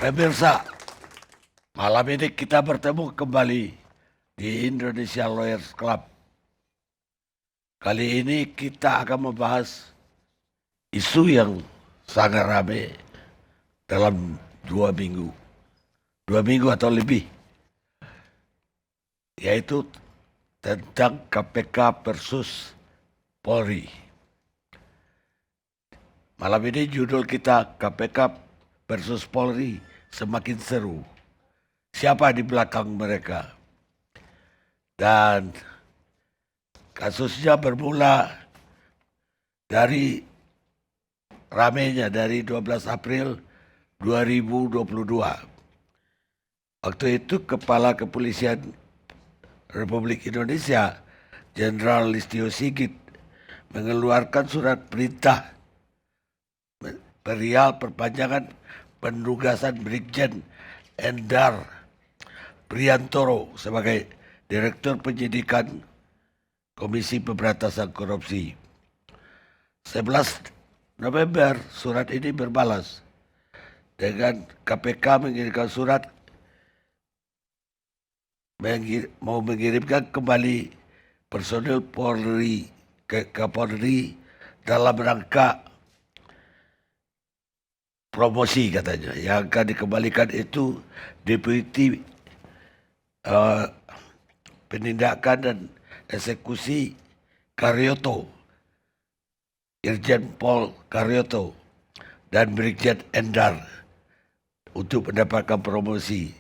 Pemirsa, malam ini kita bertemu kembali di Indonesia Lawyers Club. Kali ini kita akan membahas isu yang sangat ramai dalam 2 minggu. 2 minggu atau lebih. Yaitu tentang KPK versus Polri. Malam ini judul kita KPK versus Polri semakin seru. Siapa di belakang mereka? Dan kasusnya bermula dari ramainya dari 12 April 2022. Waktu itu Kepala Kepolisian Republik Indonesia Jenderal Listio Sigit mengeluarkan surat perintah perihal perpanjangan penugasan Brigjen Endar Priantoro sebagai Direktur Penyidikan Komisi Pemberantasan Korupsi. 11 November surat ini berbalas dengan KPK mengirimkan surat mau mengirimkan kembali personil Polri ke Kapolri dalam rangka promosi katanya. Yang akan dikembalikan itu Deputi Penindakan dan Eksekusi Karyoto, Irjen Pol Karyoto, dan Brigjen Endar untuk mendapatkan promosi.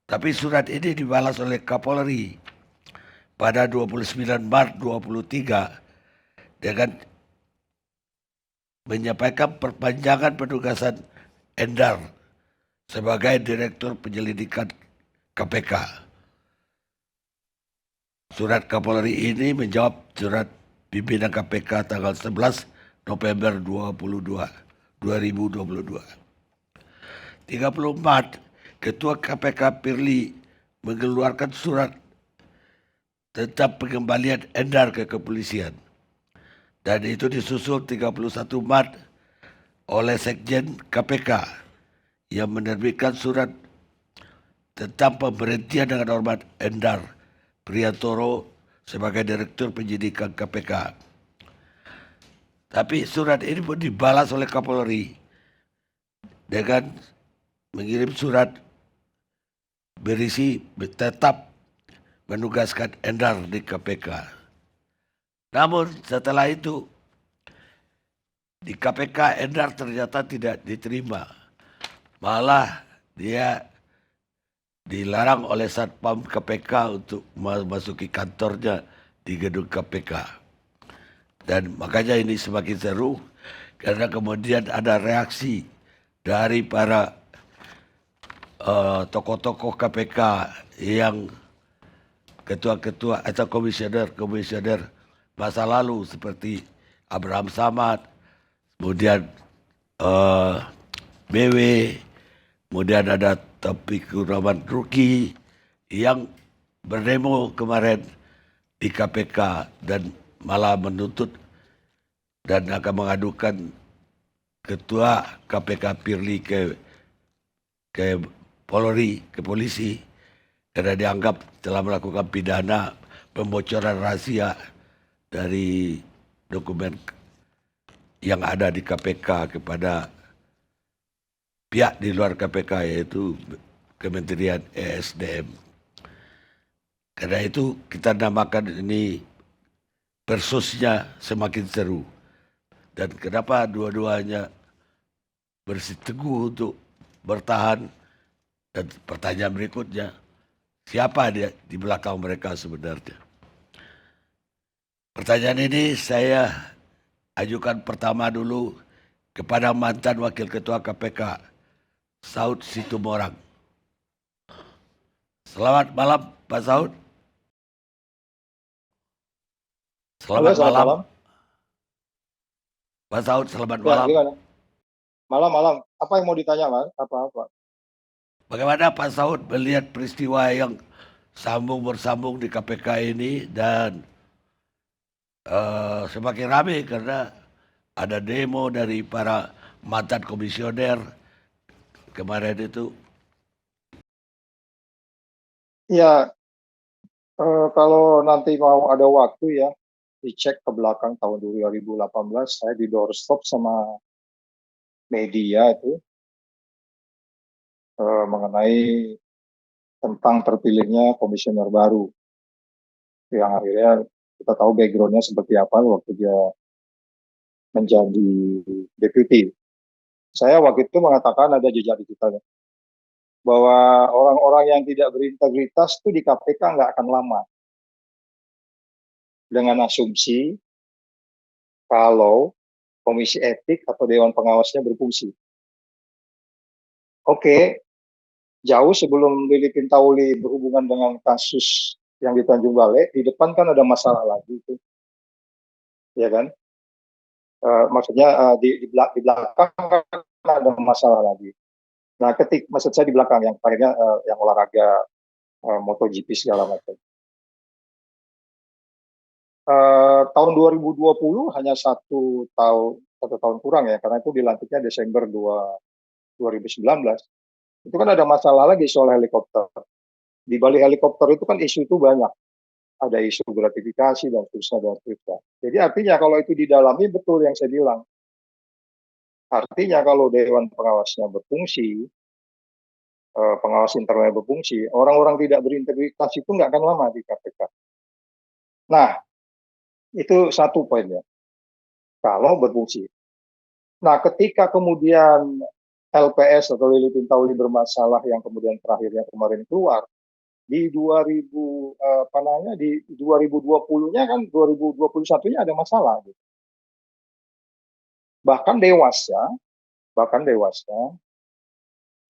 Tapi surat ini dibalas oleh Kapolri pada 29 Maret 2023 dengan menyampaikan perpanjangan penugasan Endar sebagai Direktur Penyelidikan KPK. Surat Kapolri ini menjawab surat pimpinan KPK tanggal 11 November 2022. 30 Maret, Ketua KPK Firly mengeluarkan surat tentang pengembalian Endar ke kepolisian. Dan itu disusul 31 Maret oleh Sekjen KPK yang menerbitkan surat tentang pemberhentian dengan hormat Endar Priantoro sebagai Direktur Penyidikan KPK. Tapi surat ini pun dibalas oleh Kapolri dengan mengirim surat berisi tetap menugaskan Endar di KPK. Namun setelah itu di KPK Endar ternyata tidak diterima. Malah dia dilarang oleh Satpam KPK untuk memasuki kantornya di gedung KPK. Dan makanya ini semakin seru karena kemudian ada reaksi dari para tokoh-tokoh KPK yang ketua-ketua atau komisioner masa lalu seperti Abraham Samad, kemudian BW, kemudian ada Taufikur Rahman Ruki yang berdemo kemarin di KPK dan malah menuntut dan akan mengadukan Ketua KPK Firly ke Polri, ke polisi karena dianggap telah melakukan pidana pembocoran rahasia dari dokumen yang ada di KPK kepada pihak di luar KPK yaitu Kementerian ESDM. Karena itu kita namakan ini versusnya semakin seru. Dan kenapa dua-duanya bersiteguh untuk bertahan, dan pertanyaan berikutnya, siapa dia di belakang mereka sebenarnya? Pertanyaan ini saya ajukan pertama dulu kepada mantan Wakil Ketua KPK, Saud Situmorang. Selamat malam Pak Saud. Selamat malam. Pak Saud, selamat malam. Gimana? Malam. Apa yang mau ditanya, Mas? Apa? Bagaimana Pak Saud melihat peristiwa yang bersambung di KPK ini dan semakin ramai karena ada demo dari para mantan komisioner kemarin itu? Ya, kalau nanti mau ada waktu ya, dicek ke belakang tahun 2018, saya di doorstop sama media itu mengenai tentang terpilihnya komisioner baru, yang akhirnya kita tahu backgroundnya seperti apa waktu dia menjadi deputi. Saya waktu itu mengatakan ada jejak digitalnya, bahwa orang-orang yang tidak berintegritas itu di KPK nggak akan lama, dengan asumsi kalau komisi etik atau dewan pengawasnya berfungsi. Oke, jauh sebelum Lili Pintauli berhubungan dengan kasus yang di Tanjung Balai, di depan kan ada masalah lagi itu, ya kan? Maksudnya di belakang kan ada masalah lagi. Nah, maksud saya di belakang yang akhirnya yang olahraga MotoGP segala macam. Tahun 2020 hanya satu tahun kurang ya, karena itu dilantiknya Desember 2019. Itu kan ada masalah lagi soal helikopter. Di balik helikopter itu kan isu itu banyak. Ada isu gratifikasi dan seterusnya. Jadi artinya kalau itu didalami, betul yang saya bilang. Artinya kalau Dewan Pengawasnya berfungsi, pengawas internalnya berfungsi, orang-orang tidak berintegritas itu nggak akan lama di KPK. Nah, itu satu poinnya. Kalau berfungsi. Nah, ketika kemudian LPS atau Lili Pintauli bermasalah yang kemudian terakhirnya kemarin keluar, di 2020-nya kan 2021-nya ada masalah gitu. Bahkan dewasnya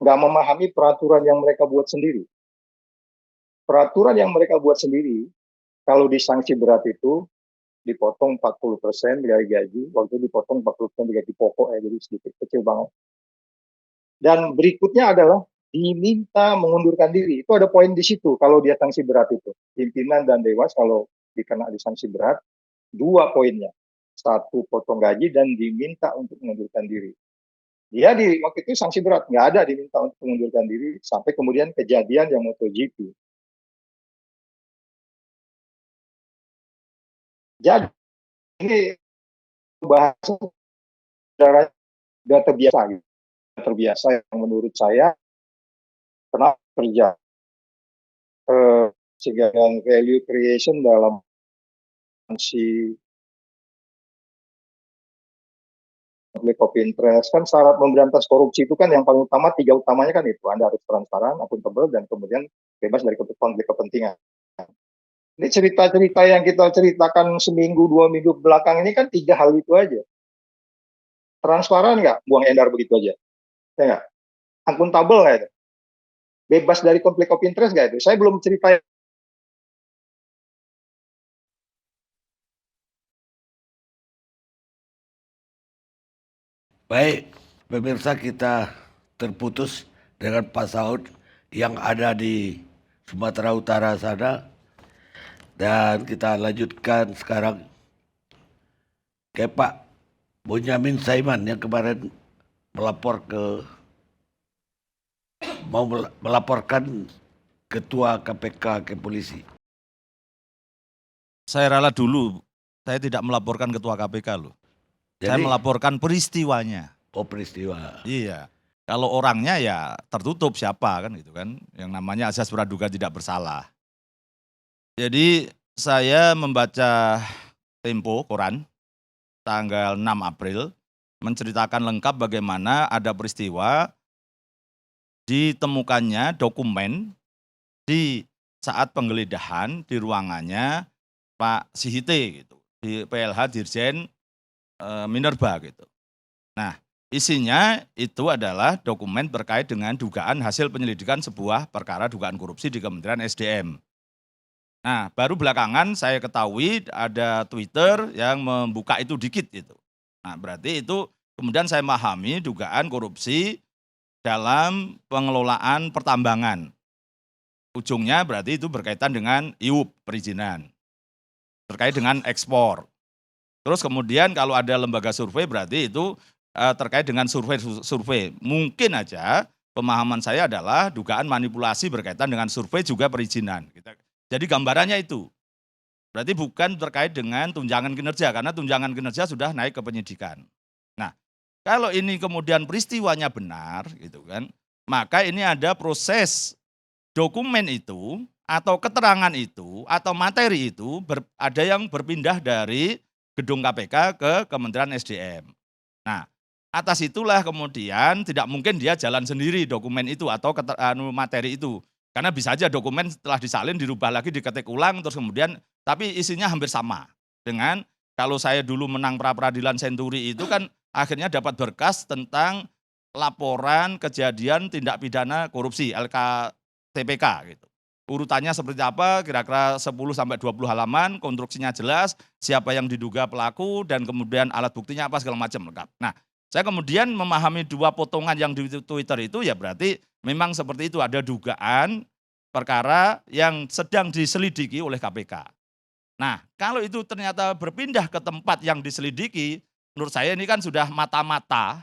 nggak memahami peraturan yang mereka buat sendiri. Peraturan yang mereka buat sendiri, kalau disanksi berat itu dipotong 40% dari gaji, waktu dipotong 40% dari gaji pokok ya, jadi sedikit kecil banget. Dan berikutnya adalah diminta mengundurkan diri. Itu ada poin di situ kalau dia sanksi berat itu. Pimpinan dan dewas kalau dikena sanksi berat, dua poinnya. Satu, potong gaji, dan diminta untuk mengundurkan diri. Dia di waktu itu sanksi berat, nggak ada diminta untuk mengundurkan diri, sampai kemudian kejadian yang MotoGP. Jadi, ini bahasa sudah terbiasa, gitu. Terbiasa yang menurut saya, kenapa kerja sehingga value creation dalam si konflik of interest kan, syarat memberantas korupsi itu kan yang paling utama, tiga utamanya kan itu, Anda harus transparan, akuntabel, dan kemudian bebas dari konflik kepentingan. Ini cerita-cerita yang kita ceritakan seminggu, 2 minggu belakang ini kan tiga hal itu aja. Transparan nggak? Buang Endar begitu aja. Ya nggak? Akuntabel nggak itu? Bebas dari konflik of interest nggak itu? Saya belum cerita. Baik, pemirsa, kita terputus dengan Pak Saud yang ada di Sumatera Utara sana. Dan kita lanjutkan sekarang ke Pak Bonyamin Saiman yang kemarin mau melaporkan Ketua KPK ke polisi. Saya rela dulu, saya tidak melaporkan Ketua KPK loh. Saya melaporkan peristiwanya. Oh, peristiwa. Iya. Kalau orangnya ya tertutup siapa kan gitu kan. Yang namanya asas praduga tidak bersalah. Jadi saya membaca Tempo koran tanggal 6 April menceritakan lengkap bagaimana ada peristiwa ditemukannya dokumen di saat penggeledahan di ruangannya Pak Sihite gitu, di PLH Dirjen Minerba gitu. Nah, isinya itu adalah dokumen terkait dengan dugaan hasil penyelidikan sebuah perkara dugaan korupsi di Kementerian SDM. Nah, baru belakangan saya ketahui ada Twitter yang membuka itu dikit gitu. Nah, berarti itu kemudian saya memahami dugaan korupsi dalam pengelolaan pertambangan. Ujungnya berarti itu berkaitan dengan IUP, perizinan. Terkait dengan ekspor. Terus kemudian kalau ada lembaga survei berarti itu terkait dengan survei. Mungkin aja pemahaman saya adalah dugaan manipulasi berkaitan dengan survei juga perizinan. Jadi gambarannya itu. Berarti bukan terkait dengan tunjangan kinerja, karena tunjangan kinerja sudah naik ke penyidikan. Nah, kalau ini kemudian peristiwanya benar, gitu kan, maka ini ada proses dokumen itu atau keterangan itu atau materi itu ada yang berpindah dari gedung KPK ke Kementerian SDM. Nah, atas itulah kemudian tidak mungkin dia jalan sendiri dokumen itu atau materi itu. Karena bisa aja dokumen setelah disalin dirubah lagi, diketik ulang, terus kemudian tapi isinya hampir sama. Dengan kalau saya dulu menang pra-peradilan Senturi itu kan akhirnya dapat berkas tentang laporan kejadian tindak pidana korupsi LKTPK gitu. Urutannya seperti apa, kira-kira 10-20 halaman, konstruksinya jelas, siapa yang diduga pelaku, dan kemudian alat buktinya apa segala macam lengkap. Nah, saya kemudian memahami dua potongan yang di Twitter itu ya berarti memang seperti itu, ada dugaan perkara yang sedang diselidiki oleh KPK. Nah, kalau itu ternyata berpindah ke tempat yang diselidiki, menurut saya ini kan sudah mata-mata,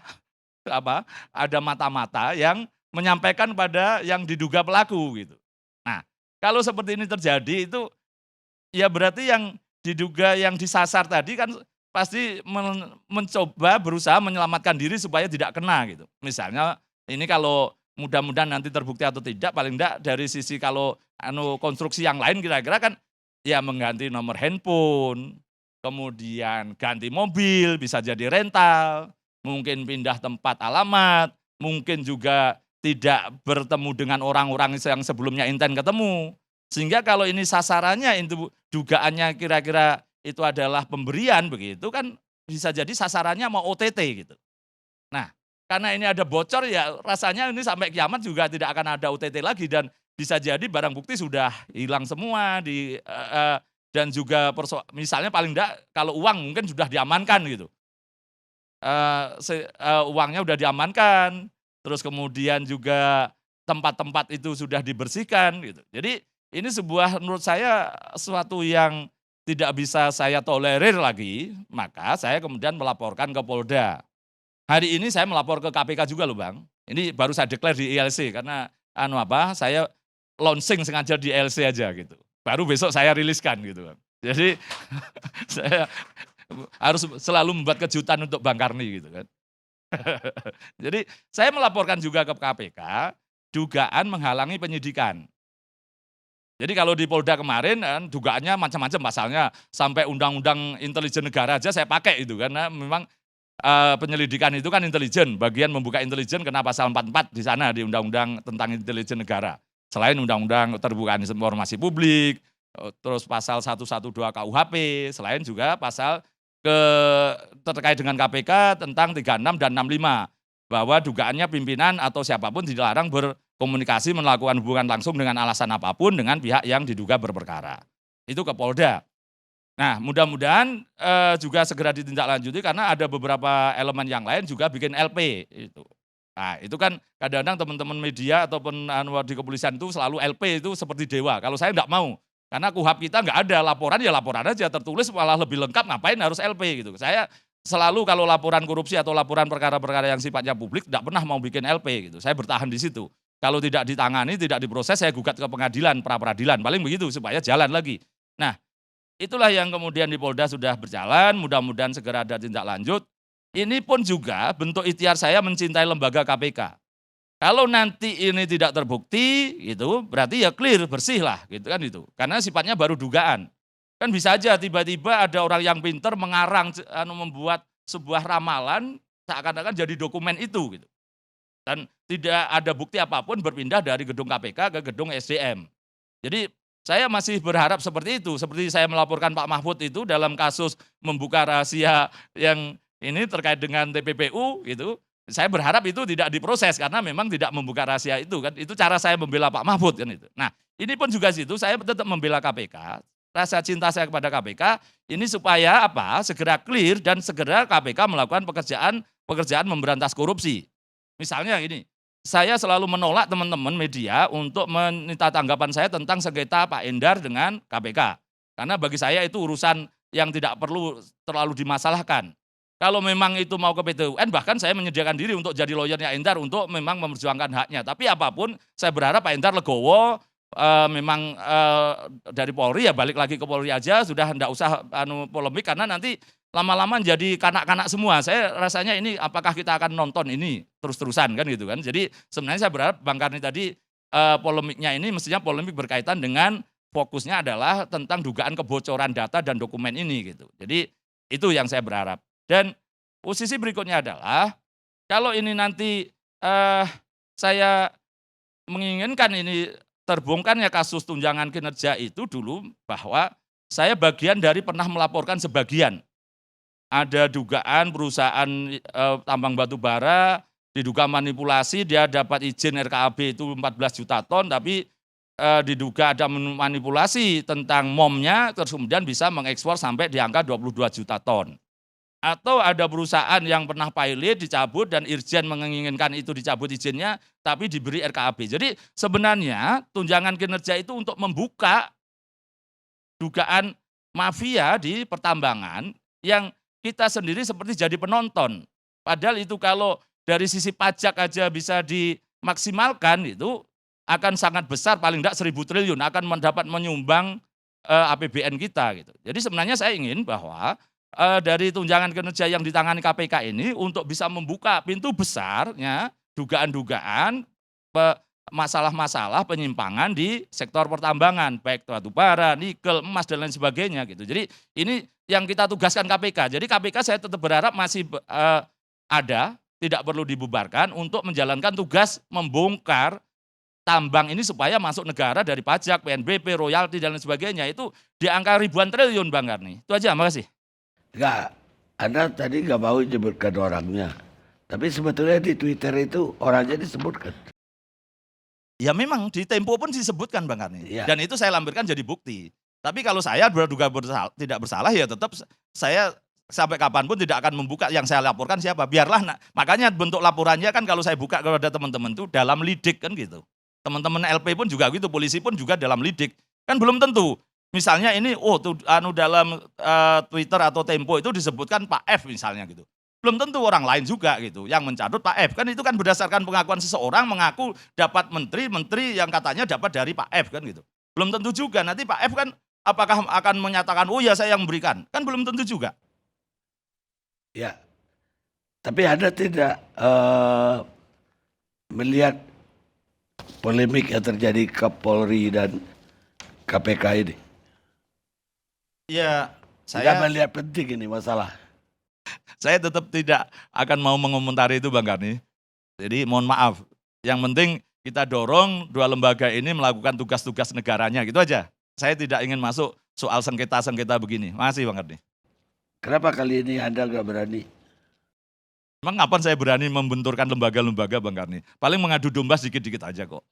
ada mata-mata yang menyampaikan pada yang diduga pelaku gitu. Nah, kalau seperti ini terjadi itu ya berarti yang diduga yang disasar tadi kan pasti mencoba berusaha menyelamatkan diri supaya tidak kena gitu. Misalnya ini kalau mudah-mudahan nanti terbukti atau tidak, paling tidak dari sisi kalau konstruksi yang lain kira-kira kan ya mengganti nomor handphone, kemudian ganti mobil, bisa jadi rental, mungkin pindah tempat alamat, mungkin juga tidak bertemu dengan orang-orang yang sebelumnya intent ketemu. Sehingga kalau ini sasarannya itu dugaannya kira-kira itu adalah pemberian begitu kan bisa jadi sasarannya mau OTT gitu. Nah, karena ini ada bocor ya rasanya ini sampai kiamat juga tidak akan ada OTT lagi dan bisa jadi barang bukti sudah hilang semua dan juga misalnya paling enggak kalau uang mungkin sudah diamankan gitu. Uangnya sudah diamankan, terus kemudian juga tempat-tempat itu sudah dibersihkan gitu. Jadi ini menurut saya sesuatu yang tidak bisa saya tolerir lagi, maka saya kemudian melaporkan ke Polda. Hari ini saya melapor ke KPK juga loh Bang. Ini baru saya declare di ILC karena saya launching sengaja di ILC aja gitu. Baru besok saya riliskan gitu Bang. Jadi saya harus selalu membuat kejutan untuk Bang Karni gitu kan. Jadi saya melaporkan juga ke KPK dugaan menghalangi penyidikan. Jadi kalau di Polda kemarin dugaannya macam-macam pasalnya, sampai undang-undang intelijen negara aja saya pakai itu karena memang penyelidikan itu kan intelijen, bagian membuka intelijen kena pasal 44 di sana di undang-undang tentang intelijen negara. Selain undang-undang terbukaan informasi publik, terus pasal 112 KUHP, selain juga pasal terkait dengan KPK tentang 36 dan 65 bahwa dugaannya pimpinan atau siapapun dilarang berkomunikasi melakukan hubungan langsung dengan alasan apapun dengan pihak yang diduga berperkara. Itu ke Polda. Nah, mudah-mudahan juga segera ditindaklanjuti karena ada beberapa elemen yang lain juga bikin LP itu. Nah, itu kan kadang-kadang teman-teman media ataupun di kepolisian itu selalu LP itu seperti dewa. Kalau saya enggak mau. Karena KUHP kita enggak ada laporan ya laporan aja tertulis malah lebih lengkap ngapain harus LP gitu. Saya selalu kalau laporan korupsi atau laporan perkara-perkara yang sifatnya publik tidak pernah mau bikin LP gitu. Saya bertahan di situ. Kalau tidak ditangani, tidak diproses, saya gugat ke pengadilan, pra-peradilan. Paling begitu supaya jalan lagi. Nah, itulah yang kemudian di Polda sudah berjalan, mudah-mudahan segera ada tindak lanjut. Ini pun juga bentuk ikhtiar saya mencintai lembaga KPK. Kalau nanti ini tidak terbukti, gitu, berarti ya clear, bersih lah, gitu kan itu. Karena sifatnya baru dugaan. Kan bisa aja tiba-tiba ada orang yang pinter mengarang, membuat sebuah ramalan, seakan-akan jadi dokumen itu, gitu. Dan tidak ada bukti apapun berpindah dari gedung KPK ke gedung SDM. Jadi saya masih berharap seperti itu, seperti saya melaporkan Pak Mahfud itu dalam kasus membuka rahasia yang ini terkait dengan TPPU gitu. Saya berharap itu tidak diproses karena memang tidak membuka rahasia itu kan. Itu cara saya membela Pak Mahfud kan itu. Nah, ini pun juga situ saya tetap membela KPK. Rasa cinta saya kepada KPK ini supaya segera clear dan segera KPK melakukan pekerjaan memberantas korupsi. Misalnya ini, saya selalu menolak teman-teman media untuk meminta tanggapan saya tentang sengketa Pak Endar dengan KPK. Karena bagi saya itu urusan yang tidak perlu terlalu dimasalahkan. kalau memang itu mau ke PT UN, bahkan saya menyediakan diri untuk jadi lawyernya Endar untuk memang memperjuangkan haknya. Tapi apapun, saya berharap Pak Endar legowo, memang dari Polri ya balik lagi ke Polri aja, sudah enggak usah polemik karena nanti lama-lama jadi kanak-kanak semua. Saya rasanya ini apakah kita akan nonton ini terus-terusan kan gitu kan. Jadi sebenarnya saya berharap Bang Karni tadi polemiknya ini mestinya polemik berkaitan dengan fokusnya adalah tentang dugaan kebocoran data dan dokumen ini gitu. Jadi itu yang saya berharap. Dan posisi berikutnya adalah kalau ini nanti saya menginginkan ini terbongkarnya kasus tunjangan kinerja itu dulu bahwa saya bagian dari pernah melaporkan sebagian. Ada dugaan perusahaan tambang batu bara diduga manipulasi, dia dapat izin RKAB itu 14 juta ton, tapi diduga ada manipulasi tentang MOM-nya, terus kemudian bisa mengekspor sampai di angka 22 juta ton. Atau ada perusahaan yang pernah pilot dicabut dan Irjen menginginkan itu dicabut izinnya, tapi diberi RKAB. Jadi sebenarnya tunjangan kinerja itu untuk membuka dugaan mafia di pertambangan yang kita sendiri seperti jadi penonton. Padahal itu kalau dari sisi pajak aja bisa dimaksimalkan itu akan sangat besar, paling tidak 1.000 triliun akan mendapat menyumbang APBN kita gitu. Jadi sebenarnya saya ingin bahwa dari tunjangan kinerja yang ditangani KPK ini untuk bisa membuka pintu besarnya dugaan-dugaan masalah-masalah penyimpangan di sektor pertambangan, baik batu bara, nikel, emas dan lain sebagainya gitu. Jadi ini yang kita tugaskan KPK. Jadi KPK saya tetap berharap masih ada, tidak perlu dibubarkan untuk menjalankan tugas membongkar tambang ini supaya masuk negara dari pajak, PNBP, royalti dan lain sebagainya itu di angka ribuan triliun Bang Karni. Itu aja, makasih. Enggak, Anda tadi nggak mau menyebutkan orangnya. Tapi sebetulnya di Twitter itu orangnya disebutkan. Ya memang di Tempo pun disebutkan Bang Karni. Iya. Dan itu saya lampirkan jadi bukti. Tapi kalau saya berduga tidak bersalah ya tetap saya sampai kapanpun tidak akan membuka yang saya laporkan siapa. Biarlah, makanya bentuk laporannya kan kalau saya buka kepada teman-teman itu dalam lidik kan gitu. Teman-teman LP pun juga gitu, polisi pun juga dalam lidik. Kan belum tentu. Misalnya ini, dalam Twitter atau Tempo itu disebutkan Pak F misalnya gitu. Belum tentu orang lain juga gitu yang mencatut Pak F. Kan itu kan berdasarkan pengakuan seseorang mengaku dapat menteri yang katanya dapat dari Pak F kan gitu. Belum tentu juga, nanti Pak F kan apakah akan menyatakan, oh ya saya yang memberikan. Kan belum tentu juga. Ya, tapi Anda tidak melihat polemik yang terjadi ke Polri dan KPK ini. Ya, Saya melihat penting ini masalah. Saya tetap tidak akan mau mengomentari itu Bang Karni. Jadi mohon maaf. Yang penting kita dorong dua lembaga ini melakukan tugas-tugas negaranya gitu aja. Saya tidak ingin masuk soal sengketa-sengketa begini. Makasih Bang Karni. Kenapa kali ini Anda nggak berani? Emang kapan saya berani membenturkan lembaga-lembaga Bang Karni? Paling mengadu domba sedikit-dikit aja kok.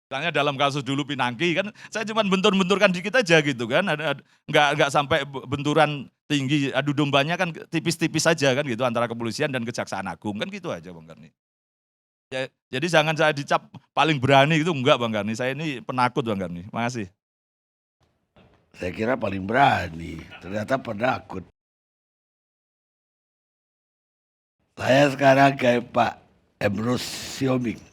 Misalnya dalam kasus dulu Pinangki kan, saya cuma bentur-benturkan dikit aja gitu kan, nggak sampai benturan tinggi, adu dombanya kan tipis-tipis saja kan gitu antara kepolisian dan Kejaksaan Agung kan gitu aja Bang Karni. Ya, jadi jangan saya dicap paling berani itu enggak Bang Karni, saya ini penakut Bang Karni. Makasih. Saya kira paling berani, ternyata penakut. Saya sekarang kayak Pak Emrus Sioming.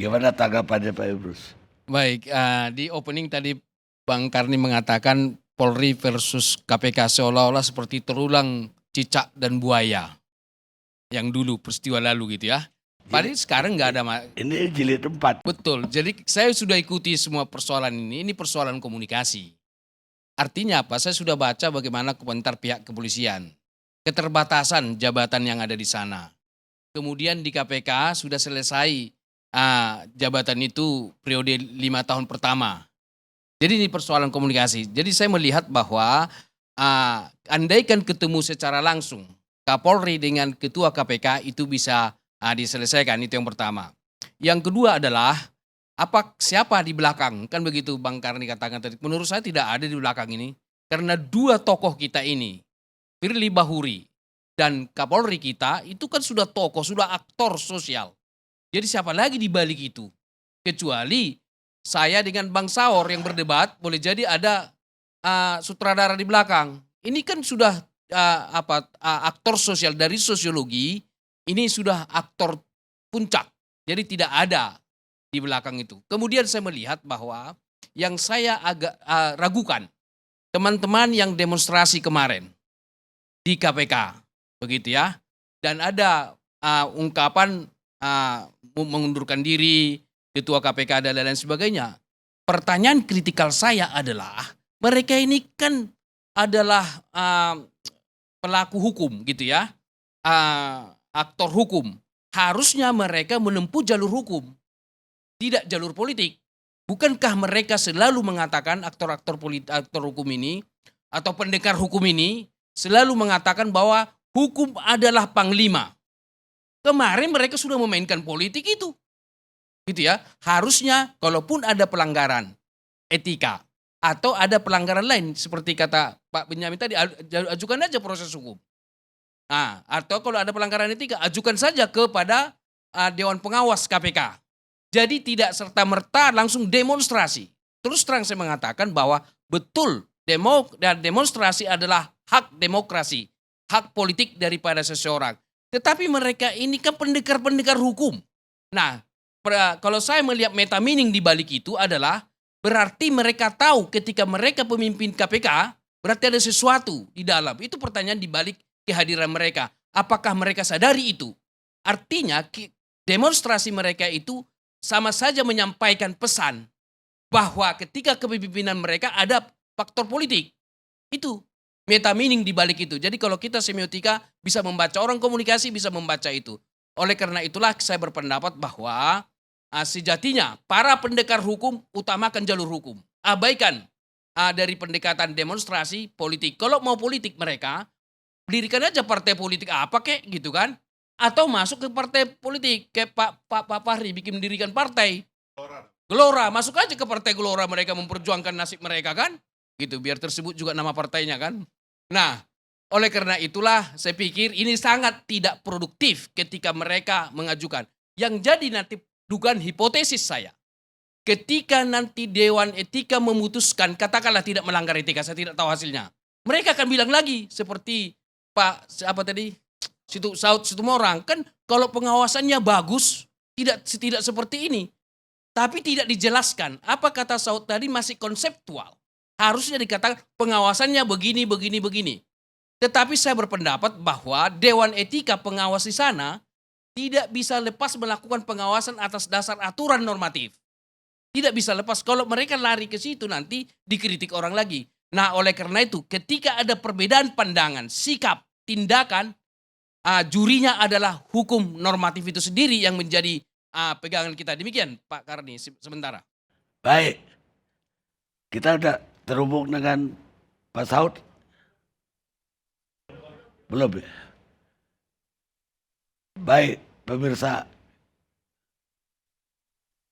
Gimana tanggapannya Pak Emrus? Baik, di opening tadi Bang Karni mengatakan Polri versus KPK seolah-olah seperti terulang cicak dan buaya yang dulu peristiwa lalu gitu ya. Padahal sekarang nggak ada. Ini jilid 4. Betul, jadi saya sudah ikuti semua persoalan ini persoalan komunikasi. Artinya apa? Saya sudah baca bagaimana komentar pihak kepolisian, keterbatasan jabatan yang ada di sana. Kemudian di KPK sudah selesai jabatan itu periode 5 tahun pertama. Jadi ini persoalan komunikasi. Jadi saya melihat bahwa andaikan ketemu secara langsung Kapolri dengan Ketua KPK itu bisa diselesaikan, itu yang pertama. Yang kedua adalah siapa di belakang, kan begitu Bang Karni katakan tadi. Menurut saya tidak ada di belakang ini karena dua tokoh kita ini, Firly Bahuri dan Kapolri kita itu kan sudah tokoh, sudah aktor sosial. Jadi siapa lagi di balik itu? Kecuali saya dengan Bang Saur yang berdebat, boleh jadi ada sutradara di belakang. Ini kan sudah aktor sosial dari sosiologi, ini sudah aktor puncak. Jadi tidak ada di belakang itu. Kemudian saya melihat bahwa yang saya agak ragukan, teman-teman yang demonstrasi kemarin di KPK, begitu ya. Dan ada ungkapan mengundurkan diri, ketua KPK dan lain sebagainya. Pertanyaan kritikal saya adalah, mereka ini kan adalah pelaku hukum gitu ya, aktor hukum. Harusnya mereka menempuh jalur hukum, tidak jalur politik. Bukankah mereka selalu mengatakan aktor hukum ini atau pendekar hukum ini selalu mengatakan bahwa hukum adalah panglima. Kemarin mereka sudah memainkan politik itu. Gitu ya. Harusnya kalaupun ada pelanggaran etika atau ada pelanggaran lain seperti kata Pak Benyamin tadi, ajukan aja proses hukum. Nah, atau kalau ada pelanggaran etika, ajukan saja kepada Dewan Pengawas KPK. Jadi tidak serta-merta langsung demonstrasi. Terus terang saya mengatakan bahwa betul demonstrasi adalah hak demokrasi, hak politik daripada seseorang. Tetapi mereka ini kan pendekar-pendekar hukum. Nah, kalau saya melihat meta meaning di balik itu adalah berarti mereka tahu ketika mereka pemimpin KPK, berarti ada sesuatu di dalam. Itu pertanyaan di balik kehadiran mereka. Apakah mereka sadari itu? Artinya demonstrasi mereka itu sama saja menyampaikan pesan bahwa ketika kepemimpinan mereka ada faktor politik. Itu meta meaning di balik itu. Jadi kalau kita semiotika bisa membaca, orang komunikasi bisa membaca itu. Oleh karena itulah saya berpendapat bahwa sejatinya para pendekar hukum utamakan jalur hukum. Abaikan dari pendekatan demonstrasi politik. Kalau mau politik mereka, dirikan aja partai politik apa kek gitu kan. Atau masuk ke partai politik. Kayak Pak Fahri bikin mendirikan partai. Gelora, masuk aja ke partai Gelora, mereka memperjuangkan nasib mereka kan. Gitu, biar tersebut juga nama partainya kan. Nah, oleh karena itulah saya pikir ini sangat tidak produktif ketika mereka mengajukan. Yang jadi nanti dugaan hipotesis saya. Ketika nanti Dewan Etika memutuskan, katakanlah tidak melanggar etika, saya tidak tahu hasilnya. Mereka akan bilang lagi seperti Pak Saud Situmorang, kan kalau pengawasannya bagus, tidak seperti ini. Tapi tidak dijelaskan. Apa kata Saud tadi masih konseptual. Harusnya dikatakan pengawasannya begini. Tetapi saya berpendapat bahwa Dewan Etika pengawas di sana tidak bisa lepas melakukan pengawasan atas dasar aturan normatif. Tidak bisa lepas. Kalau mereka lari ke situ nanti dikritik orang lagi. Nah, oleh karena itu ketika ada perbedaan pandangan, sikap, tindakan, jurinya adalah hukum normatif itu sendiri yang menjadi pegangan kita. Demikian Pak Karni sementara. Baik, kita udah terhubung dengan Pak Saud? Belum ya? Baik, pemirsa.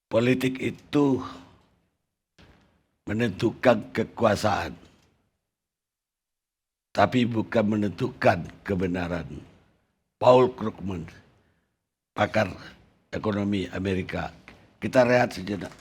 Politik itu menentukan kekuasaan. Tapi bukan menentukan kebenaran. Paul Krugman, pakar ekonomi Amerika. Kita rehat sejenak.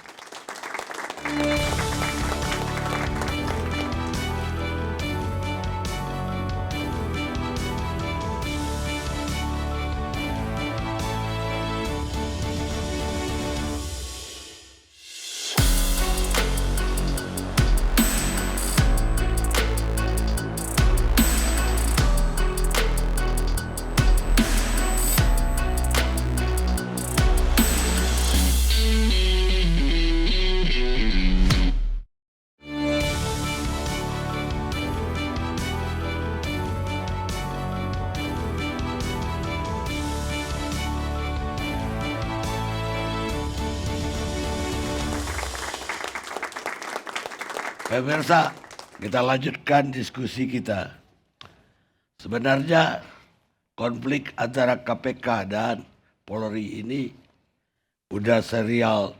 Pemirsa, kita lanjutkan diskusi kita. Sebenarnya konflik antara KPK dan Polri ini udah serial.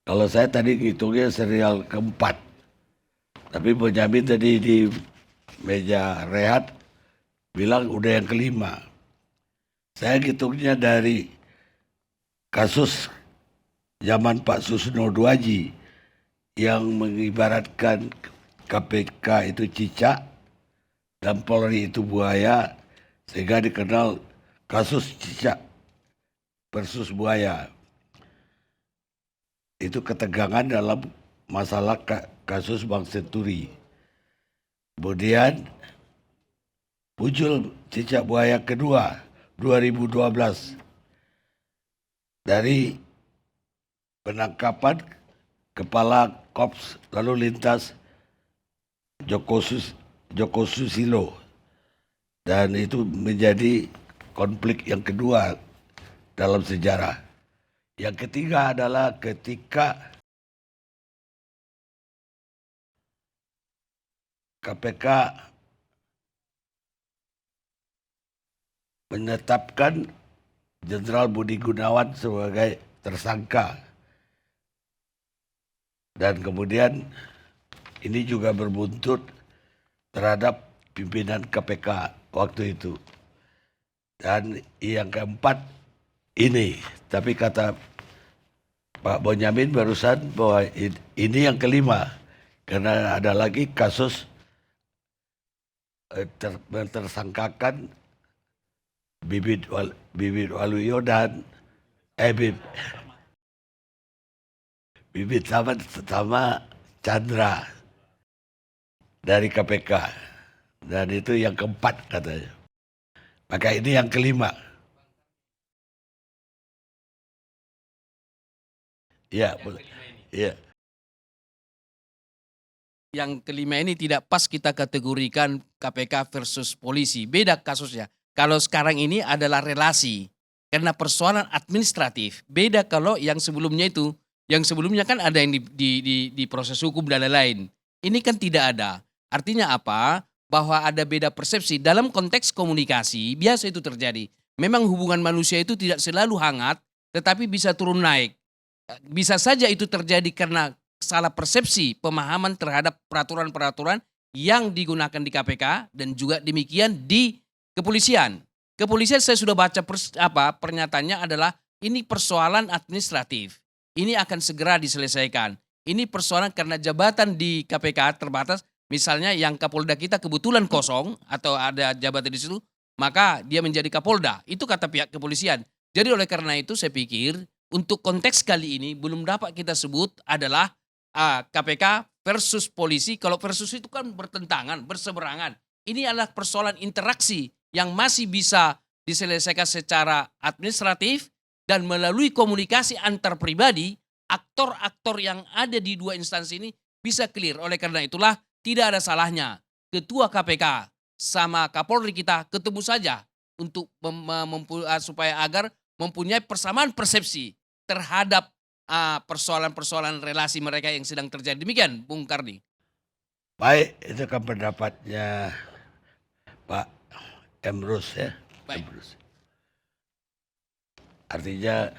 Kalau saya tadi ngitungnya serial keempat. Tapi Benyamin tadi di meja rehat bilang udah yang kelima. Saya ngitungnya dari kasus zaman Pak Susno Duaji yang mengibaratkan KPK itu cicak dan Polri itu buaya, sehingga dikenal kasus cicak versus buaya. Itu ketegangan dalam masalah kasus Bank Senturi. Kemudian muncul cicak buaya kedua 2012 dari penangkapan Kepala Korps Lalu Lintas Joko Susilo, dan itu menjadi konflik yang kedua dalam sejarah. Yang ketiga adalah ketika KPK menetapkan Jenderal Budi Gunawan sebagai tersangka. Dan kemudian ini juga berbuntut terhadap pimpinan KPK waktu itu. Dan yang keempat ini, tapi kata Pak Bonyamin barusan bahwa ini yang kelima, karena ada lagi kasus tersangkakan Bibit Waluyo dan Bibit sama Chandra dari KPK, dan itu yang keempat katanya. Maka ini yang kelima. Ya, ya. Yang kelima ini tidak pas kita kategorikan KPK versus polisi. Beda kasusnya. Kalau sekarang ini adalah relasi. Karena persoalan administratif. Beda kalau yang sebelumnya itu. Yang sebelumnya kan ada yang di proses hukum dan lain-lain. Ini kan tidak ada. Artinya apa? Bahwa ada beda persepsi. Dalam konteks komunikasi, biasa itu terjadi. Memang hubungan manusia itu tidak selalu hangat, tetapi bisa turun naik. Bisa saja itu terjadi karena salah persepsi pemahaman terhadap peraturan-peraturan yang digunakan di KPK dan juga demikian di kepolisian. Kepolisian saya sudah baca pernyataannya adalah ini persoalan administratif. Ini akan segera diselesaikan. Ini persoalan karena jabatan di KPK terbatas. Misalnya yang Kapolda kita kebetulan kosong atau ada jabatan di situ, maka dia menjadi Kapolda. Itu kata pihak kepolisian. Jadi oleh karena itu saya pikir untuk konteks kali ini belum dapat kita sebut adalah KPK versus polisi. Kalau versus itu kan bertentangan, berseberangan. Ini adalah persoalan interaksi yang masih bisa diselesaikan secara administratif dan melalui komunikasi antar pribadi, aktor-aktor yang ada di dua instansi ini bisa clear. Oleh karena itulah tidak ada salahnya Ketua KPK sama Kapolri kita ketemu saja untuk supaya agar mempunyai persamaan persepsi terhadap persoalan-persoalan relasi mereka yang sedang terjadi. Demikian, Bung Kardi. Baik, itu kan pendapatnya Pak Emrus ya. Baik. Emrus. Artinya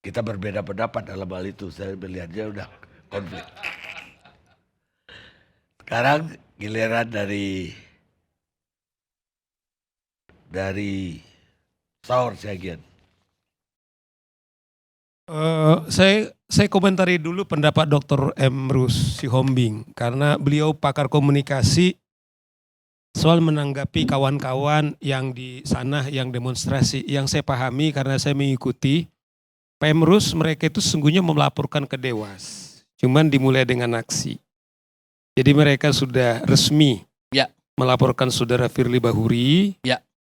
kita berbeda pendapat dalam hal itu. Saya melihatnya udah konflik. Sekarang giliran dari Saur Siagian. Saya komentari dulu pendapat Dr. Emrus Sihombing karena beliau pakar komunikasi soal menanggapi kawan-kawan yang di sana yang demonstrasi. Yang saya pahami karena saya mengikuti Pak Emrus, mereka itu sesungguhnya melaporkan ke Dewas, cuman dimulai dengan aksi. Jadi mereka sudah resmi melaporkan saudara Firly Bahuri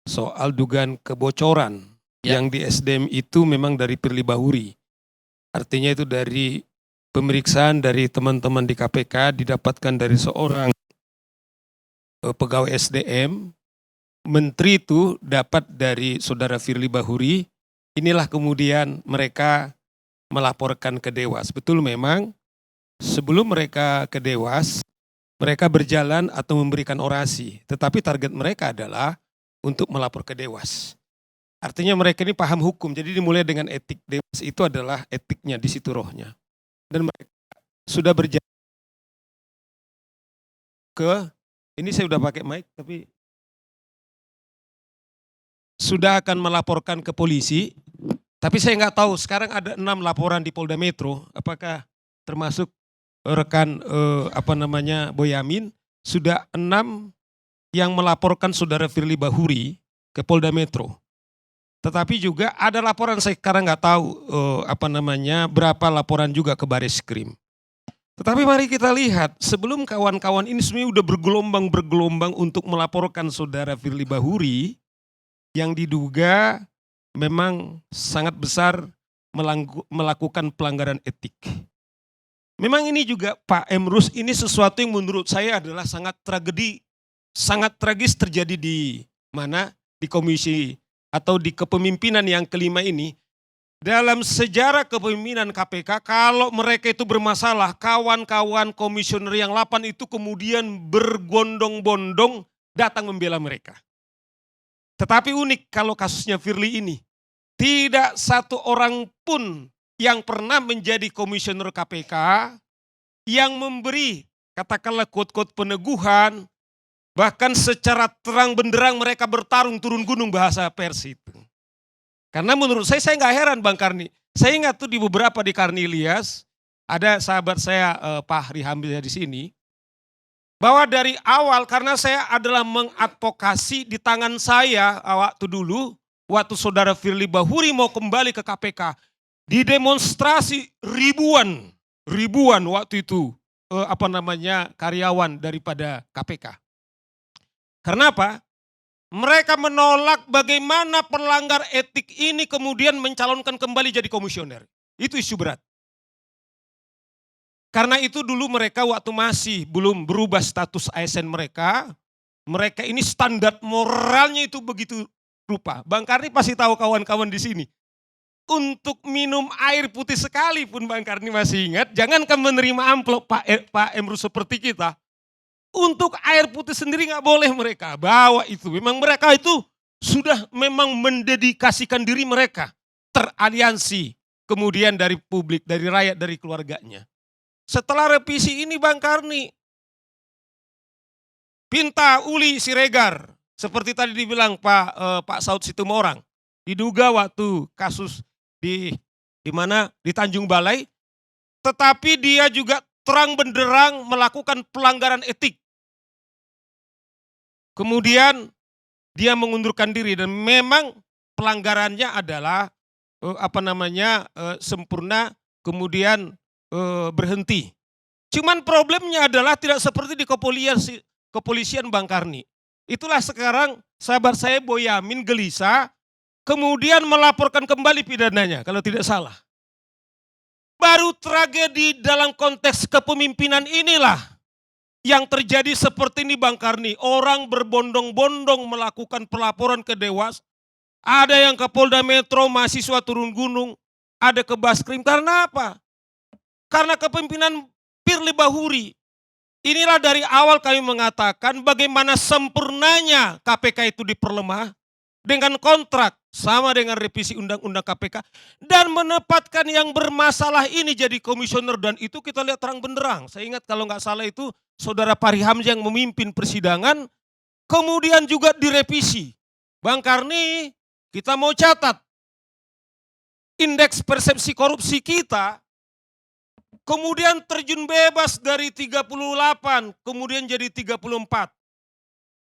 soal dugaan kebocoran yang di SDM itu memang dari Firly Bahuri. Artinya itu dari pemeriksaan dari teman-teman di KPK didapatkan dari seorang pegawai SDM, menteri itu dapat dari saudara Firly Bahuri. Inilah kemudian mereka melaporkan ke Dewas. Betul memang sebelum mereka ke Dewas, mereka berjalan atau memberikan orasi. Tetapi target mereka adalah untuk melapor ke Dewas. Artinya mereka ini paham hukum, jadi dimulai dengan etik. Dewas itu adalah etiknya, di situ rohnya. Dan mereka sudah berjalan ke, ini saya udah pakai mic, tapi sudah akan melaporkan ke polisi. Tapi saya nggak tahu, sekarang ada 6 laporan di Polda Metro, apakah termasuk rekan Boyamin, sudah 6 yang melaporkan saudara Firly Bahuri ke Polda Metro. Tetapi juga ada laporan, saya sekarang nggak tahu berapa laporan juga ke Bareskrim. Tetapi mari kita lihat, sebelum kawan-kawan ini sebenarnya udah bergelombang untuk melaporkan saudara Firly Bahuri yang diduga memang sangat besar melakukan pelanggaran etik. Memang ini juga Pak Emrus, ini sesuatu yang menurut saya adalah sangat tragis terjadi di mana? Di komisi atau di kepemimpinan yang kelima ini. Dalam sejarah kepemimpinan KPK, kalau mereka itu bermasalah, kawan-kawan komisioner yang 8 itu kemudian berbondong-bondong datang membela mereka. Tetapi unik kalau kasusnya Firly ini, tidak satu orang pun yang pernah menjadi komisioner KPK yang memberi katakanlah quote-quote peneguhan, bahkan secara terang benderang mereka bertarung turun gunung bahasa pers itu. Karena menurut saya nggak heran Bang Karni. Saya ingat tuh di beberapa di Karni Ilyas, ada sahabat saya Pak Rihamil di sini, bahwa dari awal karena saya adalah mengadvokasi di tangan saya waktu dulu, waktu saudara Firly Bahuri mau kembali ke KPK, didemonstrasi ribuan waktu itu karyawan daripada KPK. Karena apa? Mereka menolak bagaimana pelanggar etik ini kemudian mencalonkan kembali jadi komisioner. Itu isu berat. Karena itu dulu mereka waktu masih belum berubah status ASN mereka ini standar moralnya itu begitu rupa. Bang Karni pasti tahu kawan-kawan di sini. Untuk minum air putih sekalipun Bang Karni masih ingat, jangankan menerima amplop Pak Emrus seperti kita. Untuk air putih sendiri nggak boleh mereka bawa itu. Memang mereka itu sudah memang mendedikasikan diri mereka teraliansi. Kemudian dari publik, dari rakyat, dari keluarganya. Setelah revisi ini Bang Karni, Pinta Uli Siregar, seperti tadi dibilang Pak Saud Situmorang, diduga waktu kasus di mana di Tanjung Balai, tetapi dia juga terang benderang melakukan pelanggaran etik. Kemudian dia mengundurkan diri dan memang pelanggarannya adalah sempurna kemudian berhenti. Cuman problemnya adalah tidak seperti di kepolisian Bang Karni. Itulah sekarang sahabat saya Boyamin gelisah kemudian melaporkan kembali pidananya kalau tidak salah. Baru tragedi dalam konteks kepemimpinan inilah yang terjadi seperti ini Bang Karni. Orang berbondong-bondong melakukan pelaporan ke Dewas. Ada yang ke Polda Metro, mahasiswa turun gunung. Ada ke Baskrim. Karena apa? Karena kepemimpinan Firly Bahuri. Inilah dari awal kami mengatakan bagaimana sempurnanya KPK itu diperlemah. Dengan kontrak sama dengan revisi undang-undang KPK. Dan menempatkan yang bermasalah ini jadi komisioner. Dan itu kita lihat terang benderang. Saya ingat kalau nggak salah itu saudara Fahri Hamzah yang memimpin persidangan. Kemudian juga direvisi. Bang Karni, kita mau catat. Indeks persepsi korupsi kita kemudian terjun bebas dari 38 kemudian jadi 34.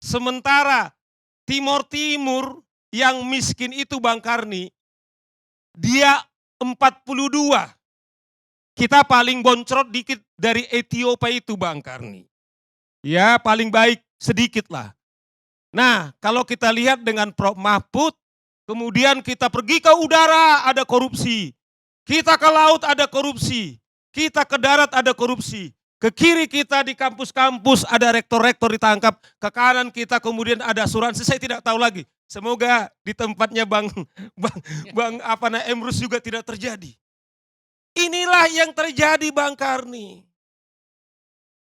Sementara Timur yang miskin itu Bang Karni, dia 42. Kita paling boncrot dikit dari Ethiopia itu Bang Karni. Ya paling baik sedikit lah. Nah kalau kita lihat dengan Prof Mahfud, kemudian kita pergi ke udara ada korupsi. Kita ke laut ada korupsi. Kita ke darat ada korupsi. Ke kiri kita di kampus-kampus ada rektor-rektor ditangkap. Ke kanan kita kemudian ada asuransi, saya tidak tahu lagi. Semoga di tempatnya Bang Emrus juga tidak terjadi. Inilah yang terjadi Bang Karni.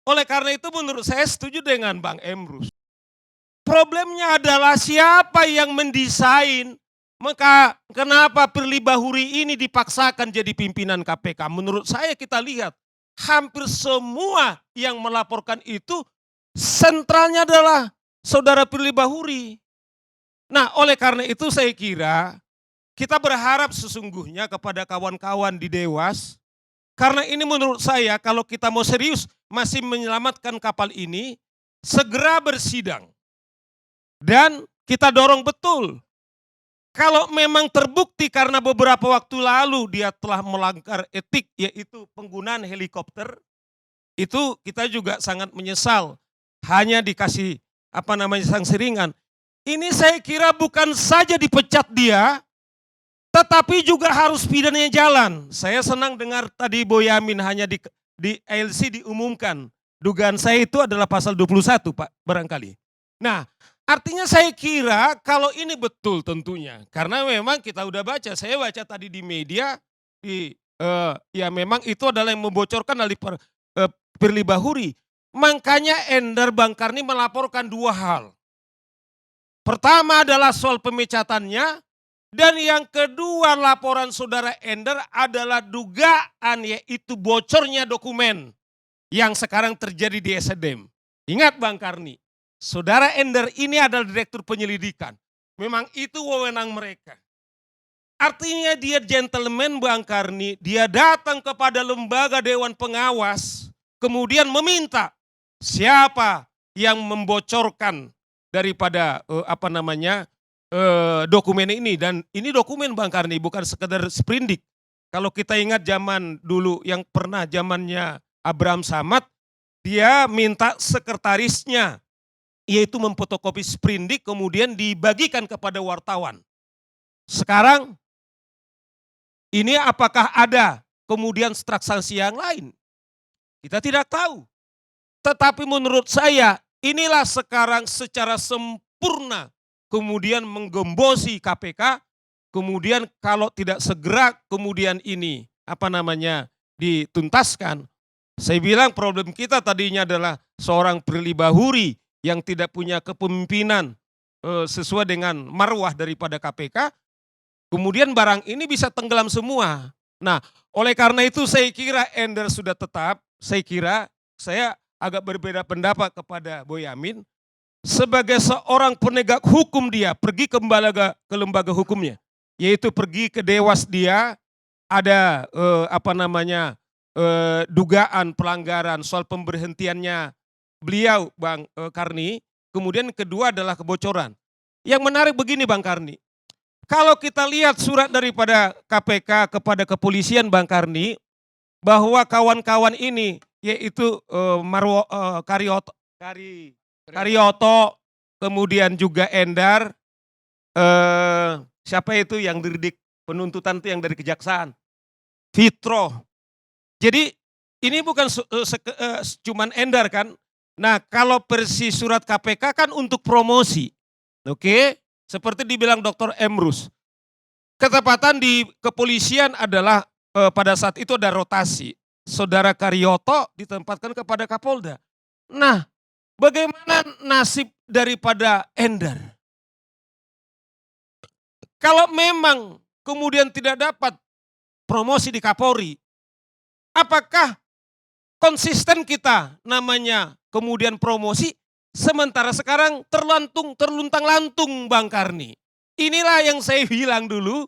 Oleh karena itu menurut saya setuju dengan Bang Emrus. Problemnya adalah siapa yang mendesain, maka kenapa Firly Bahuri ini dipaksakan jadi pimpinan KPK. Menurut saya kita lihat hampir semua yang melaporkan itu sentralnya adalah saudara Firly Bahuri. Nah oleh karena itu saya kira kita berharap sesungguhnya kepada kawan-kawan di Dewas, karena ini menurut saya kalau kita mau serius masih menyelamatkan kapal ini, segera bersidang. Dan kita dorong betul. Kalau memang terbukti karena beberapa waktu lalu dia telah melanggar etik, yaitu penggunaan helikopter, itu kita juga sangat menyesal. Hanya dikasih sanksi ringan. Ini saya kira bukan saja dipecat dia, tetapi juga harus pidananya jalan. Saya senang dengar tadi Boyamin hanya di ALC diumumkan. Dugaan saya itu adalah pasal 21 Pak, barangkali. Nah, artinya saya kira kalau ini betul tentunya. Karena memang kita udah baca, saya baca tadi di media, ya memang itu adalah yang membocorkan dari Firly Bahuri. Makanya Endar Bang Karni melaporkan dua hal. Pertama adalah soal pemecatannya, dan yang kedua laporan saudara Endar adalah dugaan yaitu bocornya dokumen yang sekarang terjadi di SDM. Ingat Bang Karni, saudara Endar ini adalah direktur penyelidikan. Memang itu wewenang mereka. Artinya dia gentleman Bang Karni, dia datang kepada lembaga Dewan Pengawas, kemudian meminta siapa yang membocorkan daripada dokumen ini. Dan ini dokumen Bang Karni, bukan sekedar sprindik. Kalau kita ingat zaman dulu yang pernah zamannya Abraham Samad, dia minta sekretarisnya yaitu memfotokopi sprindik kemudian dibagikan kepada wartawan. Sekarang ini apakah ada kemudian transaksi yang lain? Kita tidak tahu. Tetapi menurut saya inilah sekarang secara sempurna kemudian menggembosi KPK, kemudian kalau tidak segera kemudian ini dituntaskan. Saya bilang problem kita tadinya adalah seorang Firly Bahuri yang tidak punya kepemimpinan sesuai dengan marwah daripada KPK, kemudian barang ini bisa tenggelam semua. Nah, oleh karena itu saya kira Endar sudah tetap, saya agak berbeda pendapat kepada Boyamin. Sebagai seorang penegak hukum dia pergi ke lembaga hukumnya, yaitu pergi ke Dewas dia, ada dugaan pelanggaran soal pemberhentiannya beliau Bang Karni. Kemudian kedua adalah kebocoran. Yang menarik begini Bang Karni, kalau kita lihat surat daripada KPK kepada kepolisian Bang Karni, bahwa kawan-kawan ini yaitu Karyoto, kemudian juga Endar, siapa itu yang dididik penuntutan itu yang dari kejaksaan, Fitro. Jadi ini bukan cuman Endar kan. Nah kalau versi surat KPK kan untuk promosi. Oke, seperti dibilang Dr. Emrus. Ketepatan di kepolisian adalah pada saat itu ada rotasi. Saudara Karyoto ditempatkan kepada Kapolda. Nah, bagaimana nasib daripada Endar? Kalau memang kemudian tidak dapat promosi di Kapolri, apakah konsisten kita namanya kemudian promosi, sementara sekarang terluntang-lantung Bang Karni. Inilah yang saya bilang dulu,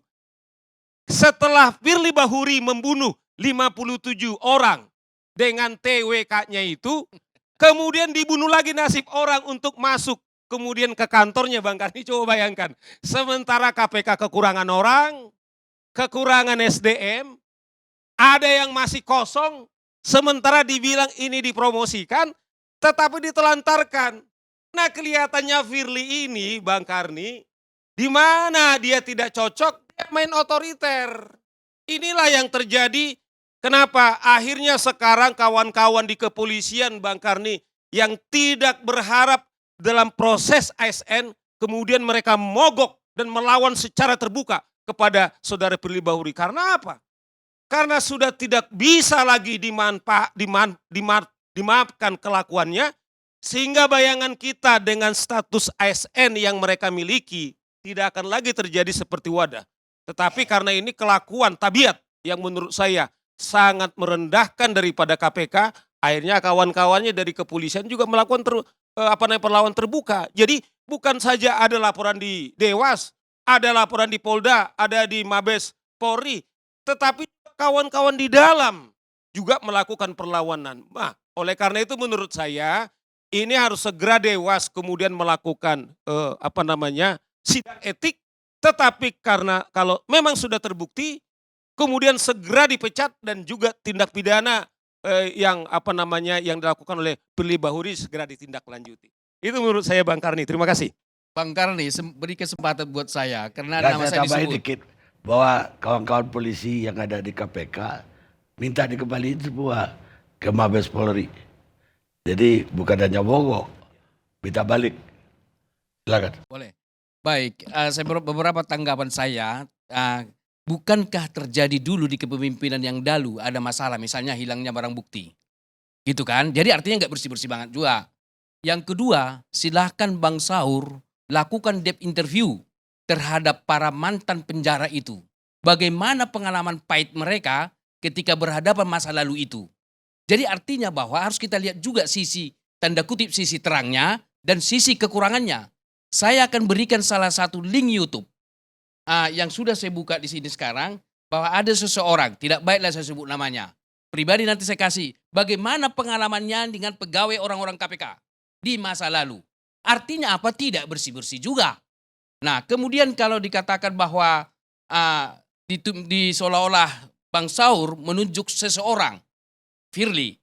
setelah Firly Bahuri membunuh 57 orang dengan TWK-nya itu, kemudian dibunuh lagi nasib orang untuk masuk kemudian ke kantornya Bang Karni. Coba bayangkan, sementara KPK kekurangan orang, kekurangan SDM, ada yang masih kosong, sementara dibilang ini dipromosikan, tetapi ditelantarkan. Nah kelihatannya Firly ini Bang Karni, di mana dia tidak cocok, dia main otoriter. Inilah yang terjadi. Kenapa? Akhirnya sekarang kawan-kawan di kepolisian Bang Karni yang tidak berharap dalam proses ASN, kemudian mereka mogok dan melawan secara terbuka kepada saudara Firly Bahuri. Karena apa? Karena sudah tidak bisa lagi dimaafkan kelakuannya, sehingga bayangan kita dengan status ASN yang mereka miliki tidak akan lagi terjadi seperti wadah. Tetapi karena ini kelakuan tabiat yang menurut saya sangat merendahkan daripada KPK, akhirnya kawan-kawannya dari kepolisian juga melakukan perlawanan terbuka. Jadi bukan saja ada laporan di Dewas, ada laporan di Polda, ada di Mabes Polri, tetapi kawan-kawan di dalam juga melakukan perlawanan. Nah, oleh karena itu menurut saya ini harus segera Dewas kemudian melakukan sidang etik, tetapi karena kalau memang sudah terbukti kemudian segera dipecat dan juga tindak pidana yang dilakukan oleh Firly Bahuri segera ditindaklanjuti. Itu menurut saya Bang Karni. Terima kasih. Bang Karni, beri kesempatan buat saya karena Dan nama saya saya tambahin disebut. dikit bahwa kawan-kawan polisi yang ada di KPK minta dikembaliin semua ke Mabes Polri. Jadi bukan hanya mogok, minta balik. Silakan. Boleh. Baik, beberapa tanggapan saya. Bukankah terjadi dulu di kepemimpinan yang dahulu ada masalah, misalnya hilangnya barang bukti, gitu kan? Jadi artinya nggak bersih-bersih banget juga. Yang kedua, silahkan Bang Saur lakukan depth interview terhadap para mantan penjara itu. Bagaimana pengalaman pahit mereka ketika berhadapan masa lalu itu. Jadi artinya bahwa harus kita lihat juga sisi, tanda kutip sisi terangnya dan sisi kekurangannya. Saya akan berikan salah satu link YouTube yang sudah saya buka di sini sekarang, bahwa ada seseorang, tidak baiklah saya sebut namanya. Pribadi nanti saya kasih, bagaimana pengalamannya dengan pegawai orang-orang KPK di masa lalu. Artinya apa? Tidak bersih-bersih juga. Nah, kemudian kalau dikatakan bahwa di seolah-olah Bang Saur menunjuk seseorang, Firly,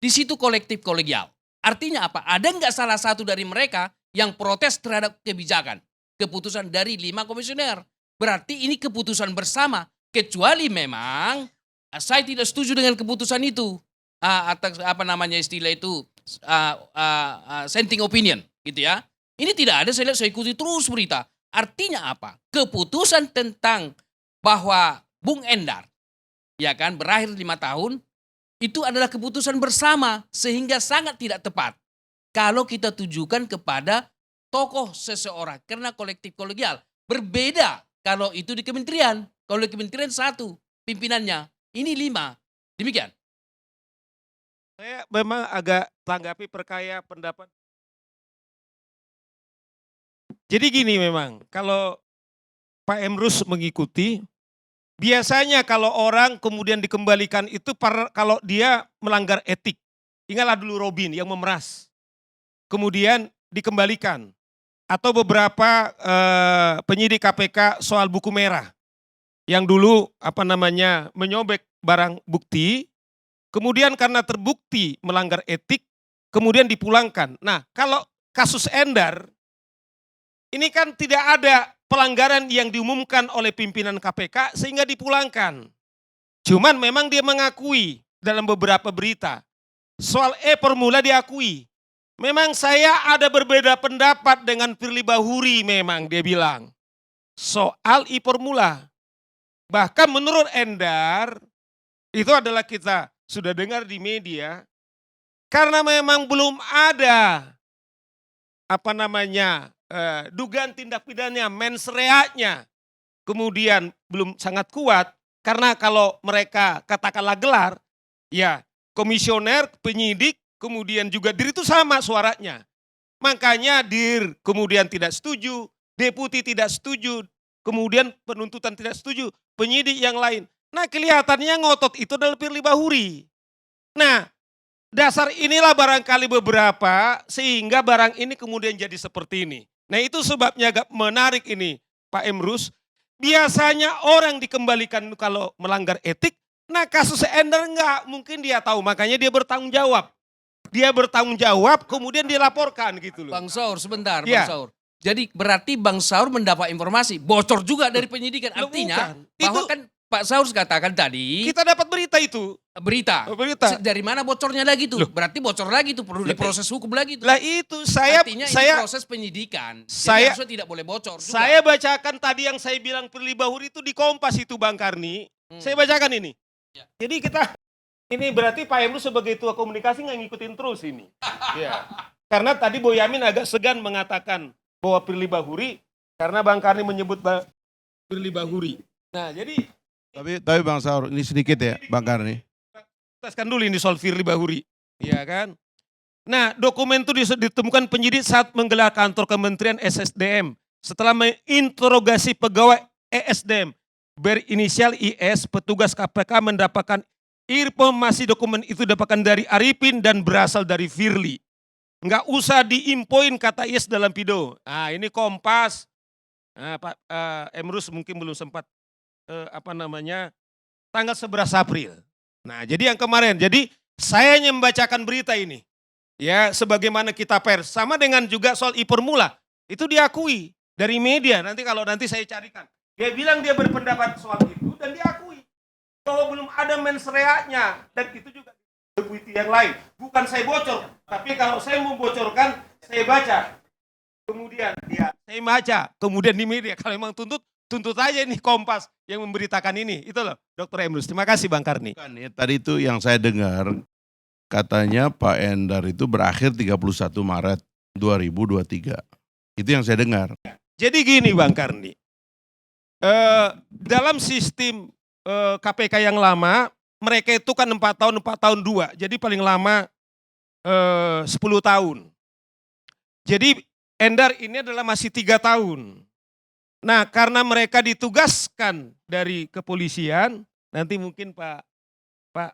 di situ kolektif kolegial. Artinya apa? Ada nggak salah satu dari mereka yang protes terhadap kebijakan, keputusan dari 5 komisioner? Berarti ini keputusan bersama, kecuali memang saya tidak setuju dengan keputusan itu. Atas istilah itu, dissenting opinion, gitu ya. Ini tidak ada, saya lihat, saya ikuti terus berita. Artinya apa? Keputusan tentang bahwa Bung Endar, ya kan, berakhir 5 tahun, itu adalah keputusan bersama, sehingga sangat tidak tepat kalau kita tujukan kepada tokoh seseorang, karena kolektif kolegial. Berbeda kalau itu di kementerian. Kalau di kementerian 1 pimpinannya, ini 5. Demikian. Saya memang agak tanggapi perkaya pendapat. Jadi gini memang, kalau Pak Emrus mengikuti, biasanya kalau orang kemudian dikembalikan itu kalau dia melanggar etik. Ingatlah dulu Robin yang memeras. Kemudian dikembalikan. Atau beberapa penyidik KPK soal buku merah. Yang dulu menyobek barang bukti, kemudian karena terbukti melanggar etik, kemudian dipulangkan. Nah, kalau kasus Endar, ini kan tidak ada pelanggaran yang diumumkan oleh pimpinan KPK sehingga dipulangkan. Cuman memang dia mengakui dalam beberapa berita. Soal formula diakui. Memang saya ada berbeda pendapat dengan Firly Bahuri memang dia bilang. Soal formula. Bahkan menurut Endar, itu adalah kita sudah dengar di media, karena memang belum ada dugaan tindak pidana mens reanya, kemudian belum sangat kuat, karena kalau mereka katakanlah gelar, ya komisioner, penyidik, kemudian juga dir itu sama suaranya. Makanya dir kemudian tidak setuju, deputi tidak setuju, kemudian penuntutan tidak setuju, penyidik yang lain. Nah, kelihatannya ngotot itu adalah Firly Bahuri. Nah, dasar inilah barangkali beberapa sehingga barang ini kemudian jadi seperti ini. Nah, itu sebabnya agak menarik ini Pak Emrus. Biasanya orang dikembalikan kalau melanggar etik. Nah, kasus Endar enggak, mungkin dia tahu, makanya dia bertanggung jawab. Dia bertanggung jawab kemudian dilaporkan gitu loh. Bang Saur, sebentar Ya. Bang Saur. Jadi berarti Bang Saur mendapat informasi, bocor juga dari penyidikan. Loh, Artinya bukan. bahwa Itu- kan Pak Saur katakan tadi, Kita dapat berita itu. berita. Berita. Dari mana bocornya lagi tuh? Loh. Berarti bocor lagi tuh, perlu diproses hukum lagi tuh. Lah itu saya Artinya ini proses penyidikan. saya- Jadi harusnya tidak boleh bocor juga. Saya bacakan tadi yang saya bilang Firly Bahuri itu di Kompas itu Bang Karni. Saya bacakan ini. Ya. Jadi ini berarti Pak Emrus sebagai ketua komunikasi nggak ngikutin terus ini. Ya. Karena tadi Boyamin agak segan mengatakan bahwa Firly Bahuri karena Bang Karni menyebut Firly Bahuri. Nah, jadi Tapi Bang Saur, ini sedikit ya Bang Karni. tuntaskan dulu ini soal Firly Bahuri. Iya kan? Nah, dokumen itu ditemukan penyidik saat menggelar kantor Kementerian SSDM setelah menginterogasi pegawai ESDM berinisial IS, petugas KPK mendapatkan Informasi dokumen itu didapatkan dari Arifin dan berasal dari Firly. Nggak usah diimpoin kata Yes dalam video. Nah ini Kompas. Nah, Pak Emrus mungkin belum sempat tanggal 11 April. Nah jadi yang kemarin, jadi saya hanya membacakan berita ini. Ya sebagaimana kita pers. Sama dengan juga soal Ipermula. Itu diakui dari media. Nanti saya carikan. Dia bilang dia berpendapat soal itu dan diakui. Bahwa belum ada mens rea-nya. Dan itu juga berita yang lain. Bukan saya bocor. Tapi kalau saya mau bocorkan, saya baca. Kemudian saya baca. Kemudian di media. Kalau memang tuntut aja ini Kompas yang memberitakan ini. Itu loh Dr. Emrus. Terima kasih Bang Karni. Bukan ya, tadi itu yang saya dengar, katanya Pak Endar itu berakhir 31 Maret 2023. Itu yang saya dengar. Jadi gini Bang Karni. Dalam sistem KPK yang lama, mereka itu kan 4 tahun 2. Jadi paling lama 10 tahun. Jadi Endar ini adalah masih 3 tahun. Nah karena mereka ditugaskan dari kepolisian, nanti mungkin Pak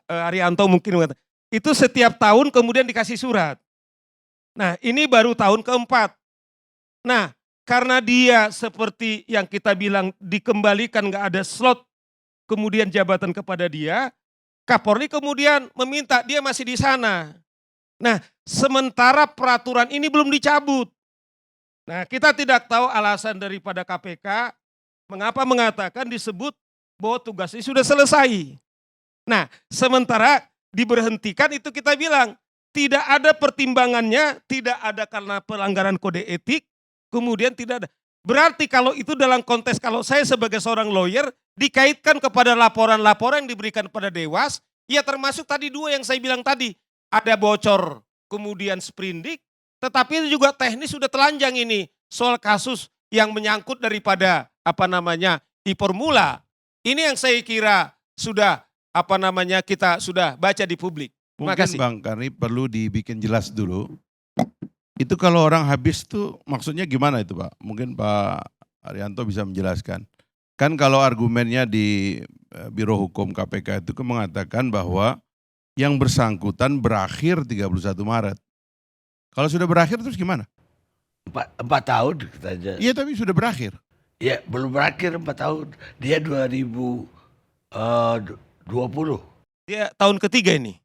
Arianto mungkin mengatakan, itu setiap tahun kemudian dikasih surat. Nah ini baru tahun keempat. Nah karena dia seperti yang kita bilang dikembalikan nggak ada slot kemudian jabatan kepada dia, Kapolri kemudian meminta dia masih di sana. Nah sementara peraturan ini belum dicabut. Nah kita tidak tahu alasan daripada KPK mengapa mengatakan disebut bahwa tugasnya sudah selesai. Nah sementara diberhentikan itu kita bilang tidak ada pertimbangannya, tidak ada karena pelanggaran kode etik, kemudian tidak ada. Berarti kalau itu dalam konteks kalau saya sebagai seorang lawyer dikaitkan kepada laporan-laporan yang diberikan pada Dewas, ya termasuk tadi 2 yang saya bilang tadi. Ada bocor, kemudian sprindik, tetapi itu juga teknis sudah telanjang ini. Soal kasus yang menyangkut daripada Ipermula. Ini yang saya kira sudah kita sudah baca di publik. Terima Mungkin kasih. Bang Karni perlu dibikin jelas dulu. Itu kalau orang habis tuh maksudnya gimana itu Pak? Mungkin Pak Arianto bisa menjelaskan. Kan kalau argumennya di Biro Hukum KPK itu mengatakan bahwa yang bersangkutan berakhir 31 Maret. Kalau sudah berakhir terus gimana? 4 tahun saja. Iya tapi sudah berakhir. Ya belum berakhir 4 tahun. Dia 2020. Dia tahun ketiga ini.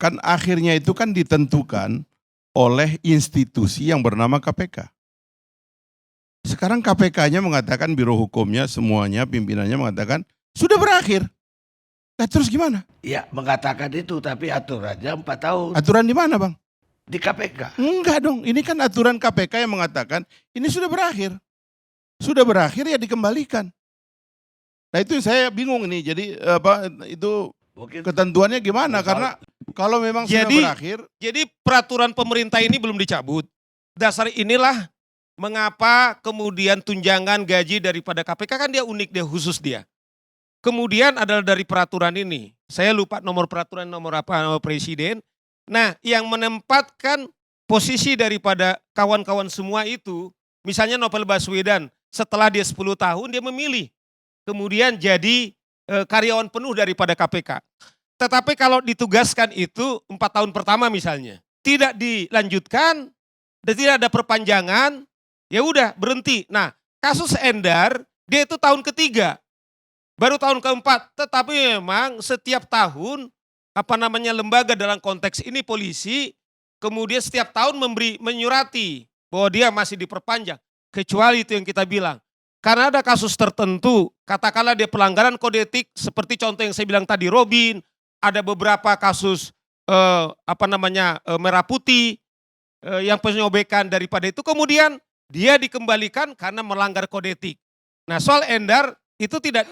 Kan akhirnya itu kan ditentukan oleh institusi yang bernama KPK. Sekarang KPK-nya mengatakan, Biro Hukumnya semuanya, pimpinannya mengatakan sudah berakhir. Nah terus gimana? Ya mengatakan itu tapi aturannya 4 tahun. Aturan di mana Bang? Di KPK. Enggak dong, ini kan aturan KPK yang mengatakan ini sudah berakhir. Sudah berakhir ya dikembalikan. Nah itu yang saya bingung nih, jadi itu Mungkin ketentuannya gimana? Karena kalau memang sudah berakhir. Jadi peraturan pemerintah ini belum dicabut. Dasar inilah mengapa kemudian tunjangan gaji daripada KPK kan dia unik, dia khusus dia. Kemudian adalah dari peraturan ini. Saya lupa nomor peraturan nomor presiden. Nah yang menempatkan posisi daripada kawan-kawan semua itu, misalnya Novel Baswedan setelah dia 10 tahun dia memilih. Kemudian jadi karyawan penuh daripada KPK. Tetapi kalau ditugaskan itu 4 tahun pertama misalnya, tidak dilanjutkan dan tidak ada perpanjangan, ya udah berhenti. Nah, kasus Endar dia itu tahun ketiga, baru tahun keempat. Tetapi memang setiap tahun lembaga dalam konteks ini polisi, kemudian setiap tahun menyurati bahwa dia masih diperpanjang. Kecuali itu yang kita bilang. Karena ada kasus tertentu, katakanlah dia pelanggaran kode etik seperti contoh yang saya bilang tadi Robin, ada beberapa kasus merah putih yang penyobekan daripada itu kemudian dia dikembalikan karena melanggar kode etik. Nah, soal Endar itu tidak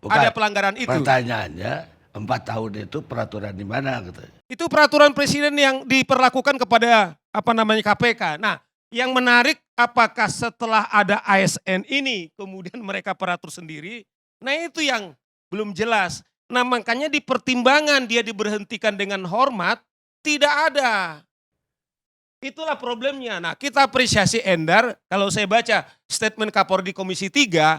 ada pelanggaran itu. Pertanyaannya 4 tahun itu peraturan di mana gitu. Itu peraturan presiden yang diperlakukan kepada KPK. Nah, yang menarik apakah setelah ada ASN ini kemudian mereka peratur sendiri? Nah itu yang belum jelas. Nah makanya di pertimbangan dia diberhentikan dengan hormat tidak ada. Itulah problemnya. Nah kita apresiasi Endar, kalau saya baca statement Kapolri Komisi 3,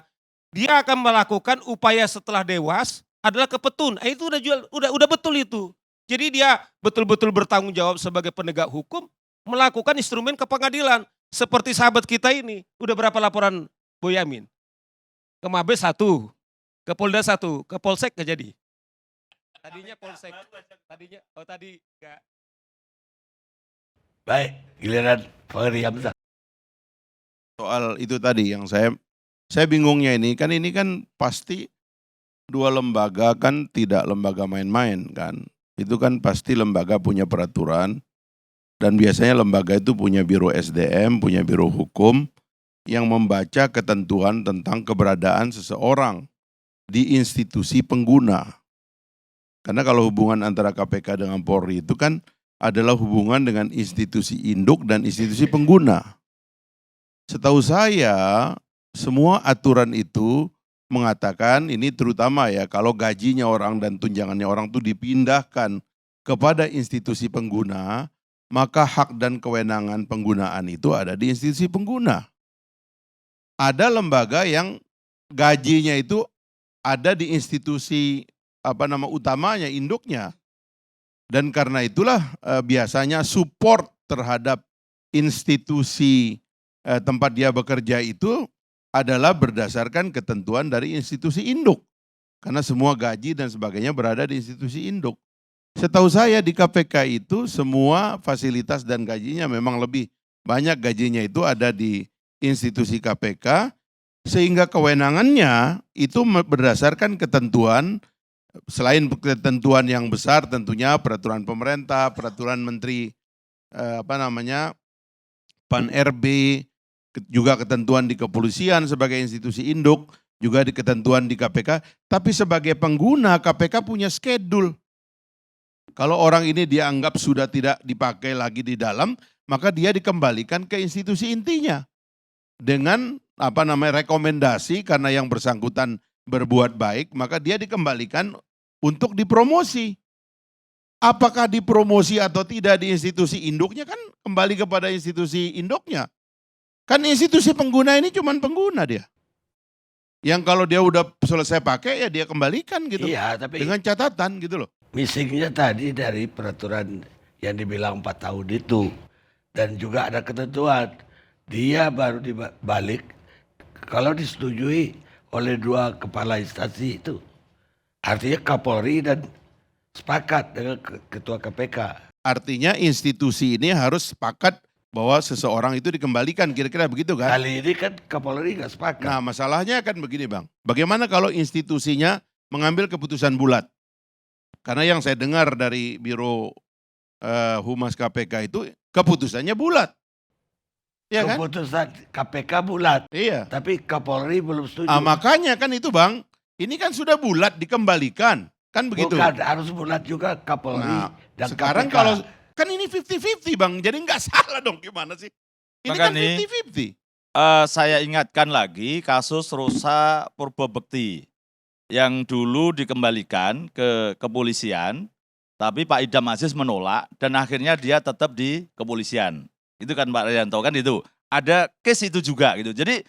dia akan melakukan upaya setelah Dewas adalah ke Petun. Itu udah betul itu. Jadi dia betul-betul bertanggung jawab sebagai penegak hukum melakukan instrumen ke pengadilan. Seperti sahabat kita ini. Udah berapa laporan Boyamin? Ke Mabes 1, ke Polda 1, ke Polsek nggak jadi. Tadinya Polsek, tadi enggak. Baik, giliran Fahri Hamzah. Soal itu tadi yang saya bingungnya ini kan pasti dua lembaga kan tidak lembaga main-main kan. Itu kan pasti lembaga punya peraturan dan biasanya lembaga itu punya biro SDM, punya biro hukum yang membaca ketentuan tentang keberadaan seseorang di institusi pengguna. Karena kalau hubungan antara KPK dengan Polri itu kan adalah hubungan dengan institusi induk dan institusi pengguna. Setahu saya, semua aturan itu mengatakan ini terutama ya kalau gajinya orang dan tunjangannya orang itu dipindahkan kepada institusi pengguna, maka hak dan kewenangan penggunaan itu ada di institusi pengguna. Ada lembaga yang gajinya itu ada di institusi utamanya, induknya. Dan karena itulah biasanya support terhadap institusi tempat dia bekerja itu adalah berdasarkan ketentuan dari institusi induk. Karena semua gaji dan sebagainya berada di institusi induk. Setahu saya di KPK itu semua fasilitas dan gajinya memang lebih banyak gajinya itu ada di institusi KPK, sehingga kewenangannya itu berdasarkan ketentuan, selain ketentuan yang besar tentunya peraturan pemerintah, peraturan menteri Pan-RB, juga ketentuan di kepolisian sebagai institusi induk, juga di ketentuan di KPK, tapi sebagai pengguna KPK punya schedule. Kalau orang ini dianggap sudah tidak dipakai lagi di dalam, maka dia dikembalikan ke institusi intinya. Dengan rekomendasi karena yang bersangkutan berbuat baik, maka dia dikembalikan untuk dipromosi. Apakah dipromosi atau tidak di institusi induknya kan kembali kepada institusi induknya. Kan institusi pengguna ini cuma pengguna dia. Yang kalau dia udah selesai pakai ya dia kembalikan gitu. Iya, tapi Dengan catatan gitu loh. missingnya tadi dari peraturan yang dibilang 4 tahun itu. Dan juga ada ketentuan. Dia baru dibalik kalau disetujui oleh 2 kepala instansi itu. Artinya Kapolri dan sepakat dengan Ketua KPK. Artinya institusi ini harus sepakat bahwa seseorang itu dikembalikan, kira-kira begitu kan? Kali ini kan Kapolri nggak sepakat. Nah masalahnya kan begini Bang, bagaimana kalau institusinya mengambil keputusan bulat? Karena yang saya dengar dari Biro Humas KPK itu keputusannya bulat. Iya kan? Keputusan KPK bulat, Iya. tapi Kapolri belum setuju. Makanya kan itu Bang, ini kan sudah bulat dikembalikan, kan begitu? Bukan, harus bulat juga Kapolri Nah, dan sekarang KPK. kalau, kan ini 50-50 Bang, jadi nggak salah dong gimana sih? Ini kan Makanya 50-50. Saya ingatkan lagi kasus Rosa Purbabekti yang dulu dikembalikan ke kepolisian, tapi Pak Idam Aziz menolak dan akhirnya dia tetap di kepolisian. Itu kan Pak Rianto kan itu. Ada case itu juga gitu. Jadi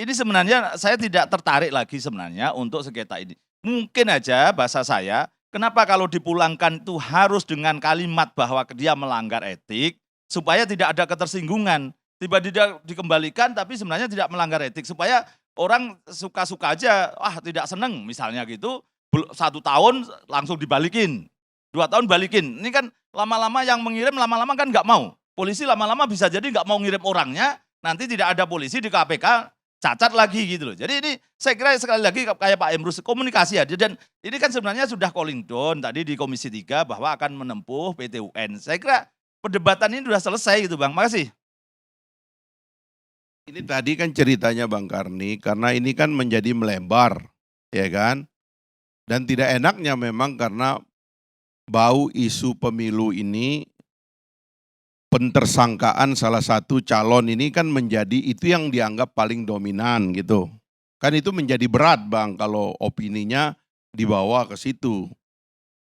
ini sebenarnya saya tidak tertarik lagi sebenarnya untuk sengketa ini. Mungkin aja bahasa saya, kenapa kalau dipulangkan itu harus dengan kalimat bahwa dia melanggar etik supaya tidak ada ketersinggungan. Tiba-tiba dikembalikan tapi sebenarnya tidak melanggar etik supaya orang suka-suka aja, tidak seneng misalnya gitu, 1 tahun langsung dibalikin, 2 tahun balikin. Ini kan lama-lama yang mengirim lama-lama kan nggak mau. Polisi lama-lama bisa jadi nggak mau ngirim orangnya, nanti tidak ada polisi di KPK, cacat lagi gitu loh. Jadi ini saya kira sekali lagi kayak Pak Emrus, komunikasi aja. Dan ini kan sebenarnya sudah calling down tadi di Komisi 3 bahwa akan menempuh PT UN. Saya kira perdebatan ini sudah selesai gitu Bang, makasih. Ini tadi kan ceritanya Bang Karni, karena ini kan menjadi melebar, ya kan? Dan tidak enaknya memang karena bau isu pemilu ini, pentersangkaan salah satu calon ini kan menjadi itu yang dianggap paling dominan gitu. Kan itu menjadi berat Bang kalau opininya dibawa ke situ.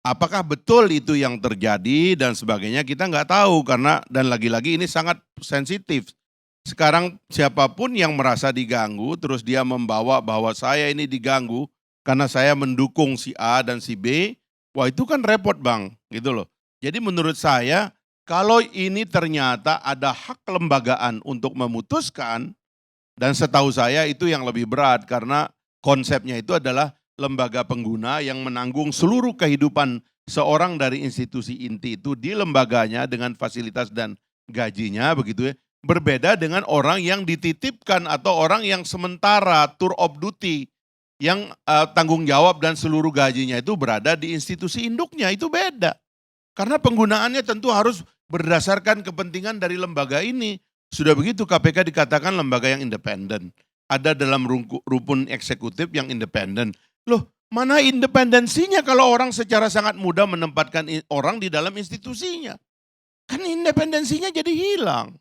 Apakah betul itu yang terjadi dan sebagainya kita nggak tahu karena dan lagi-lagi ini sangat sensitif. Sekarang siapapun yang merasa diganggu terus dia membawa bahwa saya ini diganggu, karena saya mendukung si A dan si B, wah itu kan repot Bang, gitu loh. Jadi menurut saya kalau ini ternyata ada hak kelembagaan untuk memutuskan, dan setahu saya itu yang lebih berat karena konsepnya itu adalah lembaga pengguna yang menanggung seluruh kehidupan seorang dari institusi inti itu di lembaganya dengan fasilitas dan gajinya begitu ya. Berbeda dengan orang yang dititipkan atau orang yang sementara tour of duty yang tanggung jawab dan seluruh gajinya itu berada di institusi induknya, itu beda. Karena penggunaannya tentu harus berdasarkan kepentingan dari lembaga ini. Sudah begitu KPK dikatakan lembaga yang independen. Ada dalam rukun eksekutif yang independen. Loh, mana independensinya kalau orang secara sangat mudah menempatkan orang di dalam institusinya? Kan independensinya jadi hilang.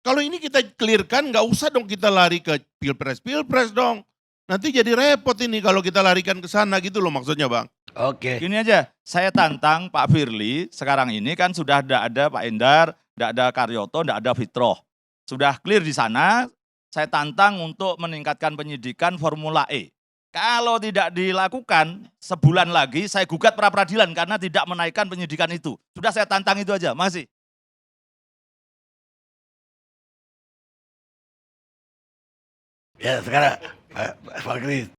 Kalau ini kita clearkan, nggak usah dong kita lari ke pilpres dong. Nanti jadi repot ini kalau kita larikan ke sana gitu loh maksudnya Bang. Oke. Gini aja, saya tantang Pak Firly, sekarang ini kan sudah ada Pak Endar, tidak ada Karyoto, tidak ada Fitroh. Sudah clear di sana, saya tantang untuk meningkatkan penyidikan Formula E. Kalau tidak dilakukan, sebulan lagi saya gugat pra peradilan karena tidak menaikkan penyidikan itu. Sudah saya tantang itu aja, masih. Ya sekarang Pak Kris.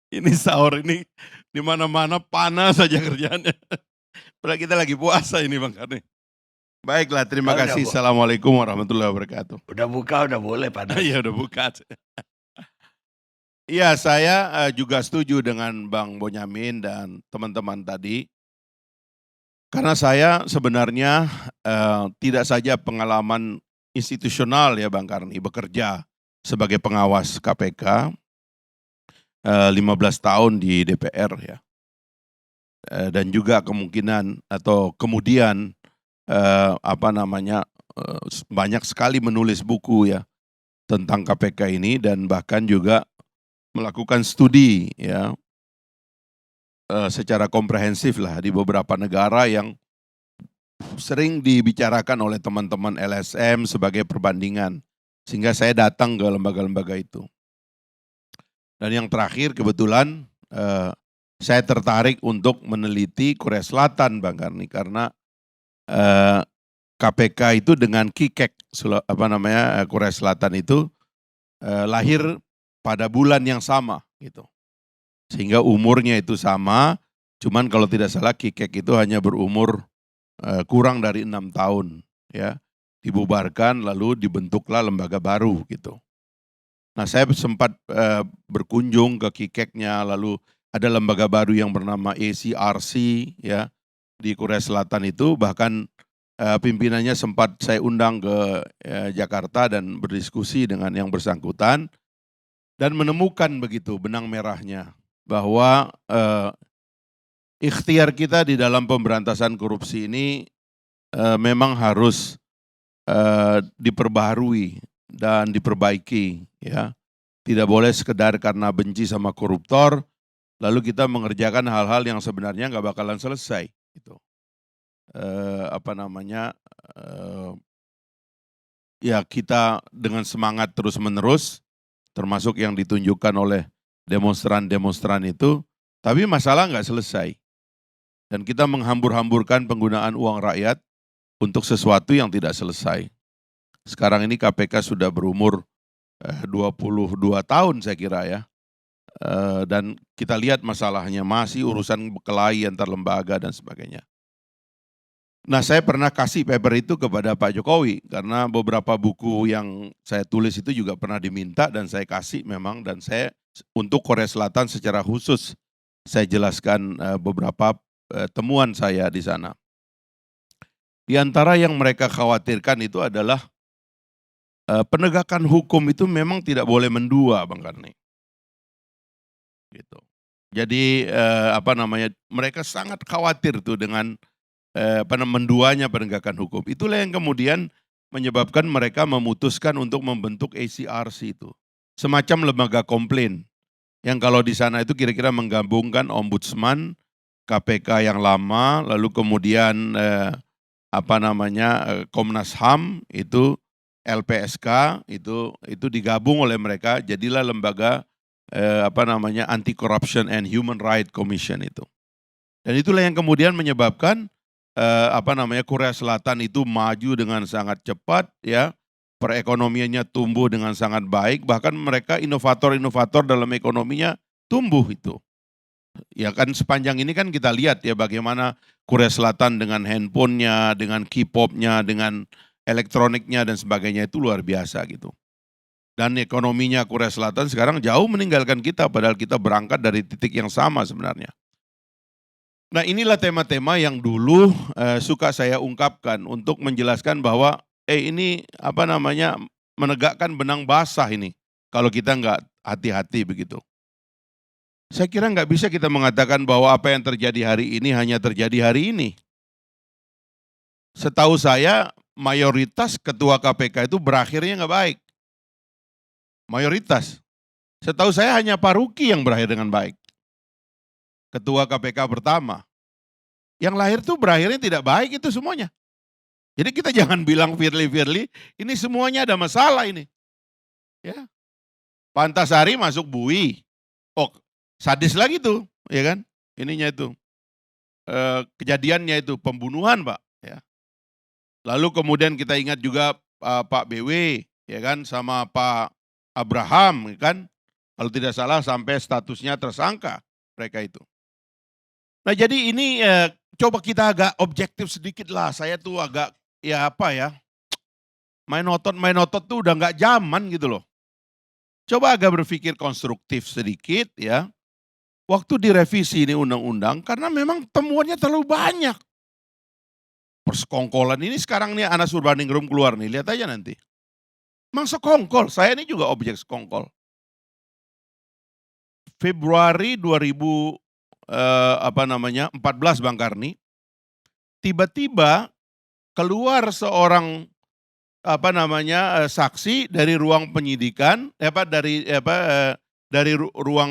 Ini sahur ini di mana-mana panas saja kerjaannya. Padahal kita lagi puasa ini Bang Karni. Baiklah, terima Oh, udah, kasih. Bu. Assalamualaikum warahmatullahi wabarakatuh. Udah buka, udah boleh Pak. Iya udah buka. Iya saya juga setuju dengan Bang Bonyamin dan teman-teman tadi. Karena saya sebenarnya tidak saja pengalaman institusional ya Bang Karni, bekerja sebagai pengawas KPK 15 tahun di DPR ya. Dan juga kemungkinan atau kemudian banyak sekali menulis buku ya tentang KPK ini dan bahkan juga melakukan studi ya secara komprehensif lah di beberapa negara yang sering dibicarakan oleh teman-teman LSM sebagai perbandingan sehingga saya datang ke lembaga-lembaga itu. Dan yang terakhir kebetulan saya tertarik untuk meneliti Korea Selatan Bang Karni karena KPK itu dengan KIKEK Korea Selatan itu lahir pada bulan yang sama gitu. Sehingga umurnya itu sama, cuman kalau tidak salah KIKEK itu hanya berumur kurang dari 6 tahun ya. Dibubarkan lalu dibentuklah lembaga baru gitu. Nah, saya sempat berkunjung ke KIKEK-nya, lalu ada lembaga baru yang bernama ACRC ya di Korea Selatan itu, bahkan pimpinannya sempat saya undang ke Jakarta dan berdiskusi dengan yang bersangkutan dan menemukan begitu benang merahnya bahwa ikhtiar kita di dalam pemberantasan korupsi ini memang harus diperbaharui dan diperbaiki ya. Tidak boleh sekedar karena benci sama koruptor lalu kita mengerjakan hal-hal yang sebenarnya nggak bakalan selesai gitu. Ya kita dengan semangat terus-menerus termasuk yang ditunjukkan oleh demonstran-demonstran itu, tapi masalah nggak selesai. Dan kita menghambur-hamburkan penggunaan uang rakyat untuk sesuatu yang tidak selesai. Sekarang ini KPK sudah berumur 22 tahun saya kira ya. Dan kita lihat masalahnya masih urusan kelahi antar lembaga dan sebagainya. Nah saya pernah kasih paper itu kepada Pak Jokowi karena beberapa buku yang saya tulis itu juga pernah diminta dan saya kasih memang dan saya untuk Korea Selatan secara khusus saya jelaskan beberapa temuan saya di sana. Di antara yang mereka khawatirkan itu adalah penegakan hukum itu memang tidak boleh mendua Bang Karni. Gitu. Jadi mereka sangat khawatir tuh dengan menduanya penegakan hukum. Itulah yang kemudian menyebabkan mereka memutuskan untuk membentuk ACRC itu. Semacam lembaga komplain. Yang kalau di sana itu kira-kira menggabungkan ombudsman, KPK yang lama, lalu kemudian Komnas HAM itu LPSK itu digabung oleh mereka, jadilah lembaga Anti Corruption and Human Rights Commission itu. Dan itulah yang kemudian menyebabkan Korea Selatan itu maju dengan sangat cepat, ya, perekonomiannya tumbuh dengan sangat baik, bahkan mereka inovator-inovator dalam ekonominya tumbuh itu. Ya kan sepanjang ini kan kita lihat ya bagaimana Korea Selatan dengan handphonenya, dengan K-popnya, dengan elektroniknya dan sebagainya itu luar biasa gitu. Dan ekonominya Korea Selatan sekarang jauh meninggalkan kita, padahal kita berangkat dari titik yang sama sebenarnya. Nah inilah tema-tema yang dulu suka saya ungkapkan untuk menjelaskan bahwa ini menegakkan benang basah ini kalau kita nggak hati-hati begitu. Saya kira nggak bisa kita mengatakan bahwa apa yang terjadi hari ini hanya terjadi hari ini. Setahu saya mayoritas ketua KPK itu berakhirnya nggak baik. Mayoritas. Setahu saya hanya Pak Ruki yang berakhir dengan baik. Ketua KPK pertama. Yang lahir tuh berakhirnya tidak baik itu semuanya. Jadi kita jangan bilang Firly, ini semuanya ada masalah ini. Ya. Pak Antasari masuk BUI. Oh, sadis lagi tuh, ya kan? Ininya itu. Kejadiannya itu pembunuhan, Pak, ya. Lalu kemudian kita ingat juga Pak BW, ya kan, sama Pak Abraham, ya kan? Kalau tidak salah sampai statusnya tersangka mereka itu. Nah jadi ini coba kita agak objektif sedikit lah. Saya tuh agak main otot tuh udah nggak zaman gitu loh. Coba agak berpikir konstruktif sedikit ya. Waktu direvisi ini undang-undang karena memang temuannya terlalu banyak. Persekongkolan ini sekarang nih Anas Urbaningrum keluar nih, lihat aja nanti. Emang sekongkol, saya ini juga objek sekongkol. Februari 2014 Bang Karni, tiba-tiba keluar seorang saksi dari ruang penyidikan, dari ruang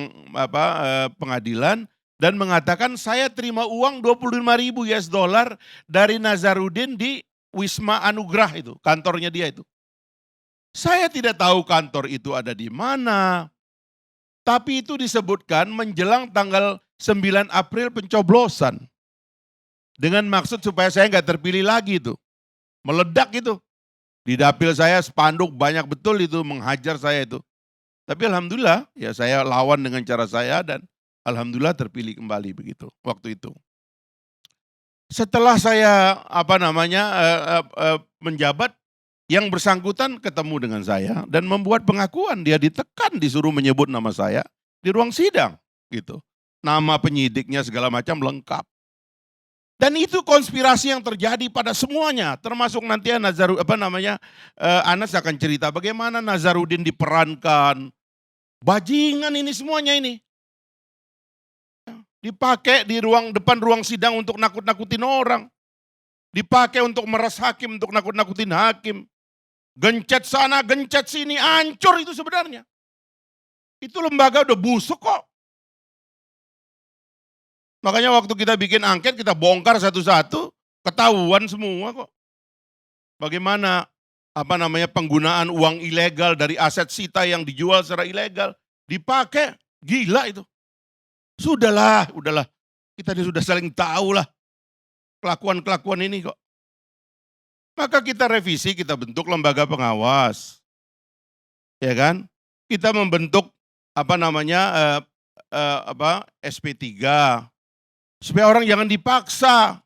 pengadilan dan mengatakan saya terima uang 25.000 US dollar dari Nazarudin di Wisma Anugrah itu, kantornya dia itu. Saya tidak tahu kantor itu ada di mana, tapi itu disebutkan menjelang tanggal 9 April pencoblosan. Dengan maksud supaya saya nggak terpilih lagi itu. Meledak itu. Di dapil saya spanduk banyak betul itu menghajar saya itu. Tapi alhamdulillah ya saya lawan dengan cara saya dan alhamdulillah terpilih kembali begitu waktu itu. Setelah saya menjabat, yang bersangkutan ketemu dengan saya dan membuat pengakuan, dia ditekan disuruh menyebut nama saya di ruang sidang gitu. Nama penyidiknya segala macam lengkap. Dan itu konspirasi yang terjadi pada semuanya, termasuk nanti Anas akan cerita bagaimana Nazarudin diperankan. Bajingan ini semuanya ini. Dipakai di depan ruang sidang untuk nakut-nakutin orang. Dipakai untuk meres hakim, untuk nakut-nakutin hakim. Gencet sana, gencet sini, hancur itu sebenarnya. Itu lembaga udah busuk kok. Makanya waktu kita bikin angket, kita bongkar satu-satu, ketahuan semua kok. Bagaimana penggunaan uang ilegal dari aset sita yang dijual secara ilegal, dipakai, gila itu. Udahlah. Kita sudah saling tahu lah kelakuan-kelakuan ini kok. Maka kita revisi, kita bentuk lembaga pengawas. Ya kan? Kita membentuk SP3 supaya orang jangan dipaksa.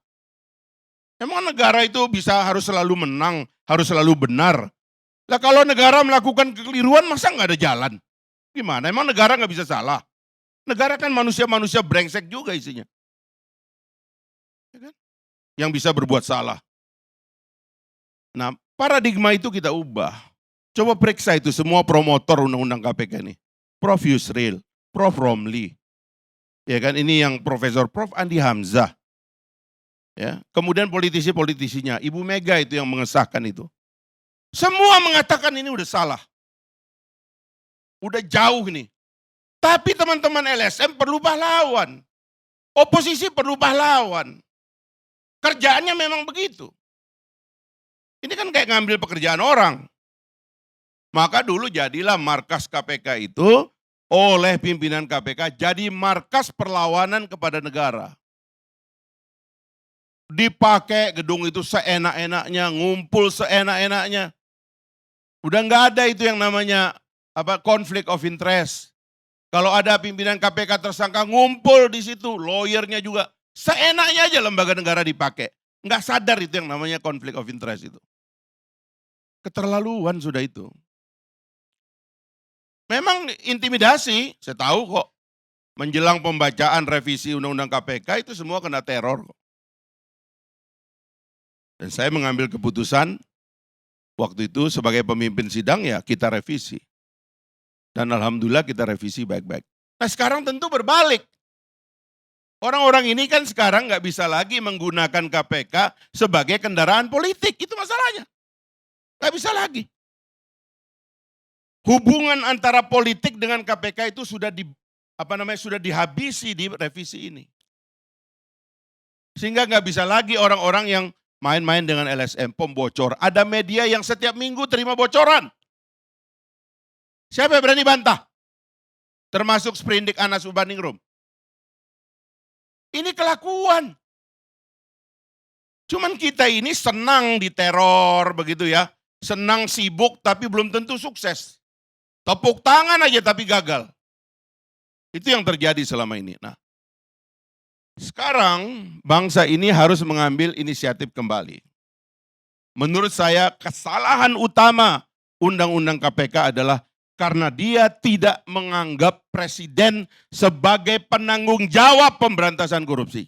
Emang negara itu harus selalu menang, harus selalu benar. Lah kalau negara melakukan kekeliruan masa nggak ada jalan? Gimana? Emang negara nggak bisa salah? Negara kan manusia-manusia brengsek juga isinya. Ya kan? Yang bisa berbuat salah. Nah, paradigma itu kita ubah. Coba periksa itu semua promotor undang-undang KPK ini. Prof. Yusril, Prof. Romli. Ya kan, ini yang Prof. Andi Hamzah. Ya, kemudian politisi-politisinya, Ibu Mega itu yang mengesahkan itu. Semua mengatakan ini udah salah. Udah jauh ini. Tapi teman-teman LSM perlu pahlawan. Oposisi perlu pahlawan. Kerjaannya memang begitu. Ini kan kayak ngambil pekerjaan orang. Maka dulu jadilah markas KPK itu oleh pimpinan KPK jadi markas perlawanan kepada negara. Dipakai gedung itu seenak-enaknya, ngumpul seenak-enaknya. Udah nggak ada itu yang namanya konflik of interest. Kalau ada pimpinan KPK tersangka ngumpul di situ, lawyernya juga seenaknya aja lembaga negara dipakai. Nggak sadar itu yang namanya konflik of interest itu. Keterlaluan sudah itu. Memang intimidasi, saya tahu kok. Menjelang pembacaan revisi Undang-Undang KPK itu semua kena teror kok. Dan saya mengambil keputusan waktu itu sebagai pemimpin sidang ya kita revisi. Dan alhamdulillah kita revisi baik-baik. Nah sekarang tentu berbalik. Orang-orang ini kan sekarang nggak bisa lagi menggunakan KPK sebagai kendaraan politik. Itu masalahnya. Nggak bisa lagi. Hubungan antara politik dengan KPK itu sudah sudah dihabisi di revisi ini. Sehingga nggak bisa lagi orang-orang yang main-main dengan LSM, pembocor. Ada media yang setiap minggu terima bocoran. Siapa yang berani bantah? Termasuk Sprindik Anas Urbaningrum. Ini kelakuan. Cuman kita ini senang diteror begitu ya. Senang sibuk tapi belum tentu sukses. Tepuk tangan aja tapi gagal. Itu yang terjadi selama ini. Nah, sekarang bangsa ini harus mengambil inisiatif kembali. Menurut saya kesalahan utama Undang-Undang KPK adalah karena dia tidak menganggap presiden sebagai penanggung jawab pemberantasan korupsi.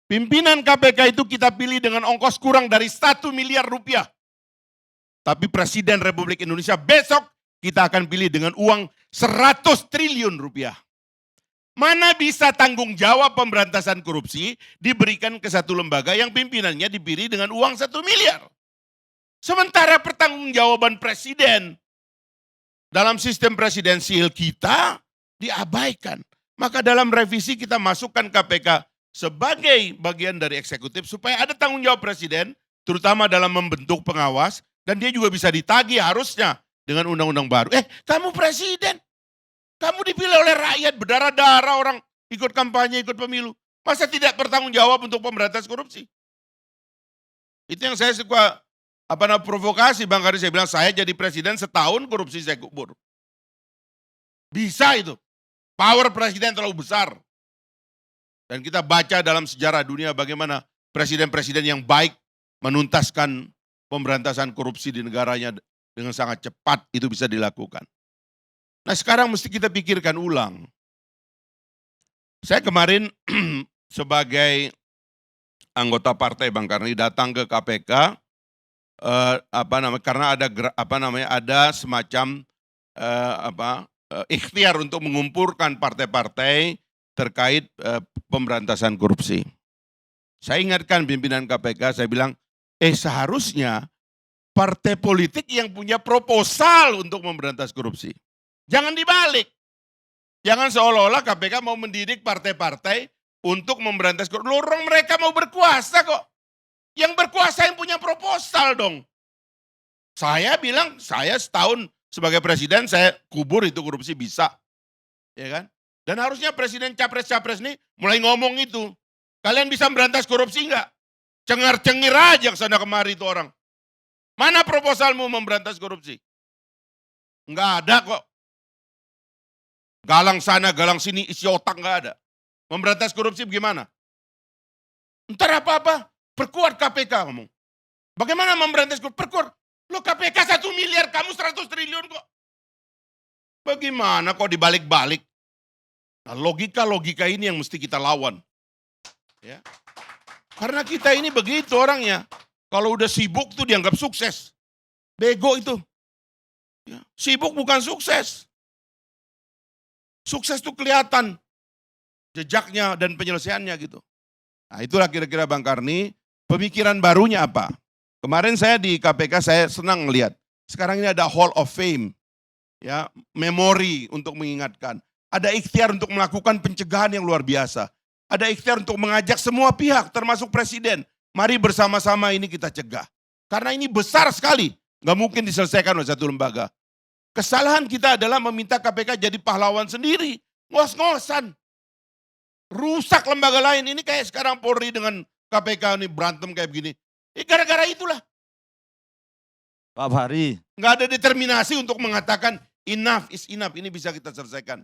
Pimpinan KPK itu kita pilih dengan ongkos kurang dari 1 miliar rupiah. Tapi Presiden Republik Indonesia besok kita akan pilih dengan uang 100 triliun rupiah. Mana bisa tanggung jawab pemberantasan korupsi diberikan ke satu lembaga yang pimpinannya dipilih dengan uang 1 miliar. Sementara pertanggungjawaban presiden dalam sistem presidensial kita diabaikan. Maka dalam revisi kita masukkan KPK sebagai bagian dari eksekutif supaya ada tanggung jawab presiden, terutama dalam membentuk pengawas, dan dia juga bisa ditagih harusnya dengan undang-undang baru. Kamu presiden. Kamu dipilih oleh rakyat, berdarah-darah orang ikut kampanye, ikut pemilu. Masa tidak bertanggung jawab untuk pemberantasan korupsi? Itu yang saya suka provokasi Bang Kari. Saya bilang saya jadi presiden setahun korupsi saya kubur. Bisa itu. Power presiden terlalu besar. Dan kita baca dalam sejarah dunia bagaimana presiden-presiden yang baik menuntaskan pemberantasan korupsi di negaranya dengan sangat cepat itu bisa dilakukan. Nah sekarang mesti kita pikirkan ulang. Saya kemarin sebagai anggota partai Bang Karni datang ke KPK karena ada semacam ikhtiar untuk mengumpulkan partai-partai terkait pemberantasan korupsi. Saya ingatkan pimpinan KPK, saya bilang, seharusnya partai politik yang punya proposal untuk memberantas korupsi. Jangan dibalik. Jangan seolah-olah KPK mau mendidik partai-partai untuk memberantas korupsi. Lorong mereka mau berkuasa kok. Yang berkuasa yang punya proposal dong. Saya bilang, saya setahun sebagai presiden, saya kubur itu korupsi bisa. Ya kan? Dan harusnya presiden capres-capres nih mulai ngomong itu. Kalian bisa memberantas korupsi enggak? Cengar-cengir aja ke sana kemari itu orang. Mana proposalmu memberantas korupsi? Enggak ada kok. Galang sana, galang sini, isi otak enggak ada. Memberantas korupsi bagaimana? Ntar apa-apa, perkuat KPK ngomong. Bagaimana memberantas korupsi? Perkuat. Lo KPK 1 miliar, kamu 100 triliun kok. Bagaimana kok dibalik-balik? Nah, logika-logika ini yang mesti kita lawan. Ya. Karena kita ini begitu orangnya. Kalau udah sibuk tuh dianggap sukses. Bego itu. Ya. Sibuk bukan sukses. Sukses tuh kelihatan jejaknya dan penyelesaiannya gitu. Nah itulah kira-kira Bang Karni, pemikiran barunya apa? Kemarin saya di KPK saya senang melihat. Sekarang ini ada Hall of Fame. Ya, memori untuk mengingatkan. Ada ikhtiar untuk melakukan pencegahan yang luar biasa. Ada ikhtiar untuk mengajak semua pihak termasuk presiden. Mari bersama-sama ini kita cegah. Karena ini besar sekali Nggak mungkin diselesaikan oleh satu lembaga. Kesalahan kita adalah meminta KPK jadi pahlawan sendiri. Ngos-ngosan. Rusak lembaga lain. Ini kayak sekarang Polri dengan KPK ini berantem kayak begini. Gara-gara itulah. Pak Fahri. Nggak ada determinasi untuk mengatakan enough is enough. Ini bisa kita selesaikan.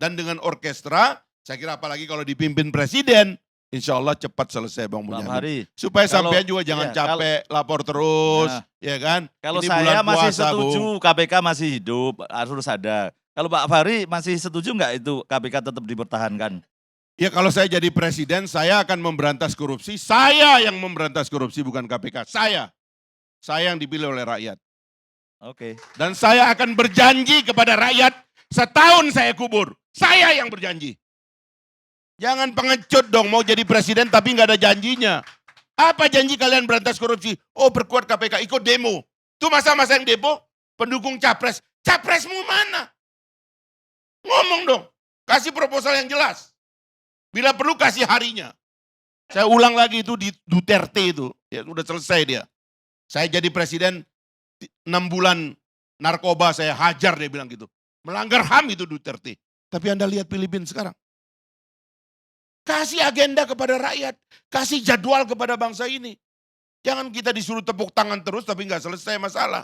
Dan dengan orkestra, saya kira apalagi kalau dipimpin presiden, insya Allah cepat selesai Bang Pak Bunyamin. Fahri. Supaya Kalau- sampean juga jangan ya, capek, lapor terus, Nah, ya kan? Kalau Ini saya bulan masih puasa, setuju Bung. KPK masih hidup, harus ada. Kalau Pak Fahri masih setuju nggak itu KPK tetap dipertahankan? Ya kalau saya jadi presiden, saya akan memberantas korupsi. Saya yang memberantas korupsi, bukan KPK. Saya yang dipilih oleh rakyat. Oke. Dan saya akan berjanji kepada rakyat, setahun saya kubur. Saya yang berjanji. Jangan pengecut dong, mau jadi presiden tapi nggak ada janjinya. Apa janji kalian berantas korupsi? Oh, perkuat KPK, ikut demo. Itu masa-masa yang demo, pendukung capres. Capresmu mana? Ngomong dong, kasih proposal yang jelas. Bila perlu kasih harinya. Saya ulang lagi itu di Duterte itu, ya udah selesai dia. Saya jadi presiden 6 bulan narkoba saya hajar, dia bilang gitu. Melanggar HAM itu Duterte. Tapi Anda lihat Filipina sekarang. Kasih agenda kepada rakyat. Kasih jadwal kepada bangsa ini. Jangan kita disuruh tepuk tangan terus tapi nggak selesai masalah.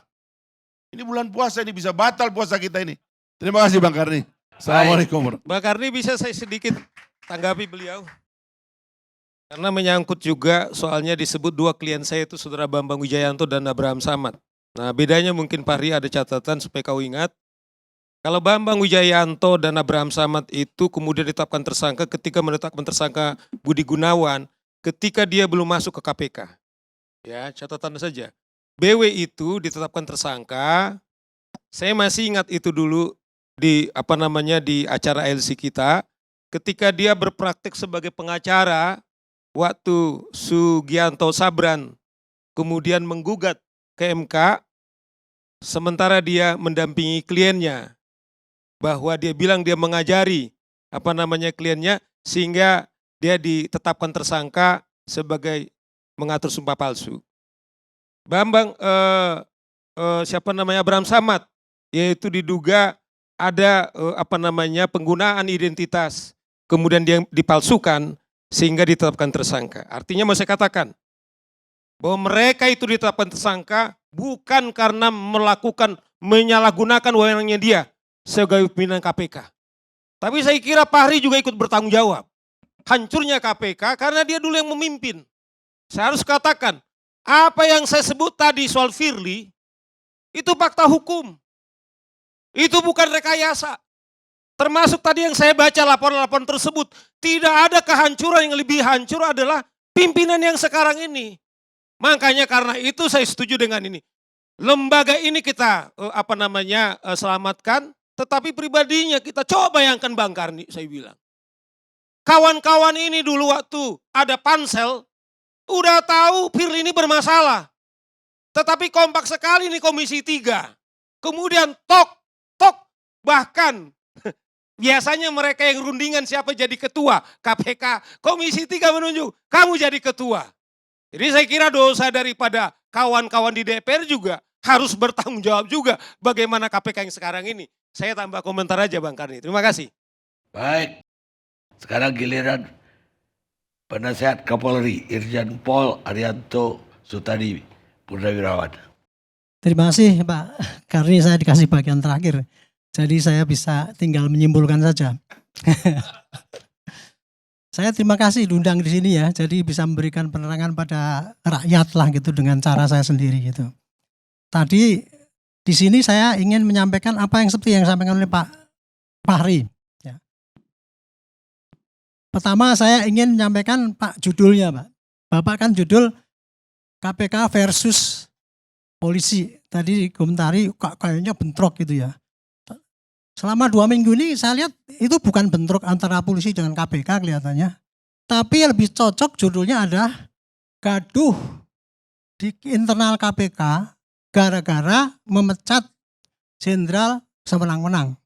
Ini bulan puasa, ini bisa batal puasa kita ini. Terima kasih Bang Karni. Assalamualaikum. Bang Karni, bisa saya sedikit tanggapi beliau? Karena menyangkut juga soalnya disebut dua klien saya itu Saudara Bambang Wijayanto dan Abraham Samad. Nah bedanya mungkin Pak Ri ada catatan supaya kau ingat. Kalau Bambang Wijayanto dan Abraham Samad itu kemudian ditetapkan tersangka ketika menetapkan tersangka Budi Gunawan ketika dia belum masuk ke KPK. Ya, catatan saja. BW itu ditetapkan tersangka. Saya masih ingat itu dulu di di acara LC kita ketika dia berpraktek sebagai pengacara waktu Sugianto Sabran kemudian menggugat ke MK sementara dia mendampingi kliennya bahwa dia bilang dia mengajari kliennya sehingga dia ditetapkan tersangka sebagai mengatur sumpah palsu. Bambang Abraham Samad yaitu diduga ada penggunaan identitas kemudian dia dipalsukan sehingga ditetapkan tersangka. Artinya mau saya katakan bahwa mereka itu ditetapkan tersangka bukan karena menyalahgunakan wewenangnya dia sebagai pimpinan KPK. Tapi saya kira Pak Hari juga ikut bertanggung jawab. Hancurnya KPK karena dia dulu yang memimpin. Saya harus katakan, apa yang saya sebut tadi soal Firly, itu fakta hukum. Itu bukan rekayasa. Termasuk tadi yang saya baca laporan-laporan tersebut, tidak ada kehancuran yang lebih hancur adalah pimpinan yang sekarang ini. Makanya karena itu saya setuju dengan ini. Lembaga ini kita selamatkan, tetapi pribadinya kita coba bayangkan Bang Karni, saya bilang. Kawan-kawan ini dulu waktu ada pansel, udah tahu Firly ini bermasalah. Tetapi kompak sekali nih Komisi 3. Kemudian tok, bahkan biasanya mereka yang rundingan siapa jadi ketua KPK, Komisi 3 menunjuk, kamu jadi ketua. Jadi saya kira dosa daripada kawan-kawan di DPR juga harus bertanggung jawab juga bagaimana KPK yang sekarang ini. Saya tambah komentar aja Bang Karni. Terima kasih. Baik, sekarang giliran Penasehat Kapolri Irjen Pol Arianto Sutadi Purnawirawan. Terima kasih Pak Karni, saya dikasih bagian terakhir. Jadi saya bisa tinggal menyimpulkan saja. Saya terima kasih diundang di sini ya, jadi bisa memberikan penerangan pada rakyat lah gitu dengan cara saya sendiri gitu. Tadi di sini saya ingin menyampaikan apa yang seperti yang disampaikan oleh Pak Fahri. Ya. Pertama saya ingin menyampaikan Pak judulnya Pak. Bapak kan judul KPK versus polisi. Tadi komentari kayaknya bentrok gitu ya. Selama 2 minggu ini saya lihat itu bukan bentrok antara polisi dengan KPK kelihatannya. Tapi yang lebih cocok judulnya adalah gaduh di internal KPK gara-gara memecat jenderal semenang-menang.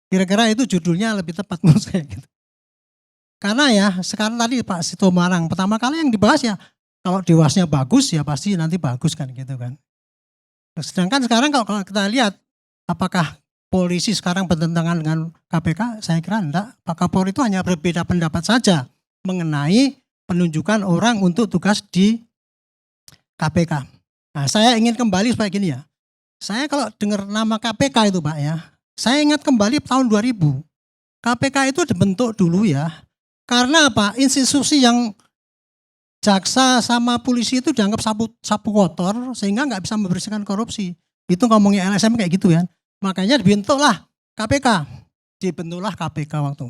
Kira-kira itu judulnya lebih tepat menurut saya gitu. Karena ya sekarang tadi Pak Sitomarang pertama kali yang dibahas ya kalau Dewasnya bagus ya pasti nanti bagus kan gitu kan. Sedangkan sekarang kalau kita lihat apakah polisi sekarang bertentangan dengan KPK, saya kira enggak. Pak Kapolri itu hanya berbeda pendapat saja mengenai penunjukan orang untuk tugas di KPK. Nah, saya ingin kembali supaya gini ya. Saya kalau dengar nama KPK itu Pak ya, saya ingat kembali tahun 2000. KPK itu dibentuk dulu ya. Karena apa? Institusi yang jaksa sama polisi itu dianggap sapu kotor sehingga nggak bisa membersihkan korupsi. Itu ngomongnya LSM kayak gitu ya. Makanya dibentuklah KPK. Dibentuklah KPK waktu.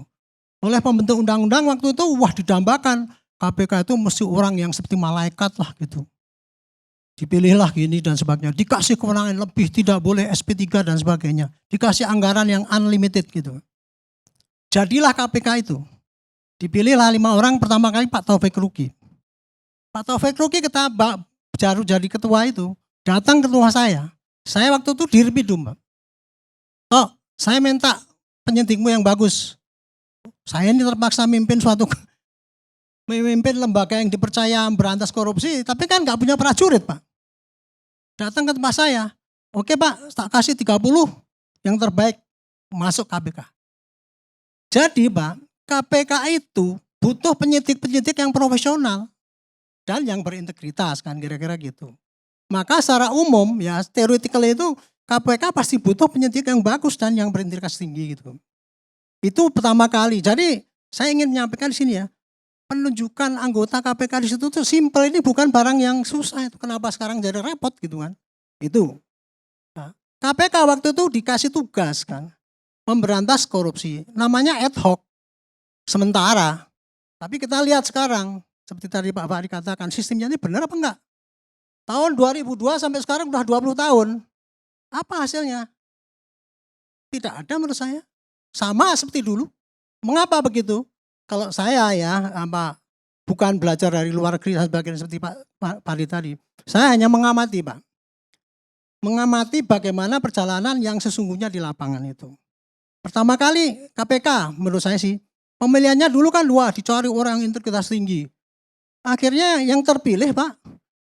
Oleh pembentuk undang-undang waktu itu wah didambakan. KPK itu mesti orang yang seperti malaikat lah gitu. Dipilihlah gini dan sebagainya. Dikasih kewenangan lebih, tidak boleh SP3 dan sebagainya. Dikasih anggaran yang unlimited gitu. Jadilah KPK itu. Dipilihlah 5 orang, pertama kali Pak Taufik Ruki. Pak Taufik Ruki kita baru jadi ketua itu, datang ke rumah saya. Saya waktu itu di Ripidum, Pak. Tok, saya minta penyidikmu yang bagus. Saya ini terpaksa memimpin lembaga yang dipercaya berantas korupsi, tapi kan nggak punya prajurit, Pak. Datang ke tempat saya, oke Pak, tak kasih 30 yang terbaik masuk KPK. Jadi Pak, KPK itu butuh penyidik-penyidik yang profesional dan yang berintegritas kan kira-kira gitu. Maka secara umum ya theoretically itu KPK pasti butuh penyidik yang bagus dan yang berintegritas tinggi gitu. Itu pertama kali. Jadi saya ingin menyampaikan di sini ya, penunjukan anggota KPK di situ tuh simple, ini bukan barang yang susah. Itu kenapa sekarang jadi repot gitu kan? Itu. Nah, KPK waktu itu dikasih tugas kan, memberantas korupsi. Namanya ad hoc, sementara. Tapi kita lihat sekarang, seperti tadi Pak Fahri katakan, sistemnya ini benar apa enggak? Tahun 2002 sampai sekarang udah 20 tahun. Apa hasilnya? Tidak ada menurut saya. Sama seperti dulu. Mengapa begitu? Kalau saya ya, bukan belajar dari luar negeri dan sebagainya seperti Pak Fahri tadi. Saya hanya mengamati Pak. Mengamati bagaimana perjalanan yang sesungguhnya di lapangan itu. Pertama kali KPK menurut saya sih, pemilihannya dulu kan dicari orang yang integritas tinggi. Akhirnya yang terpilih Pak,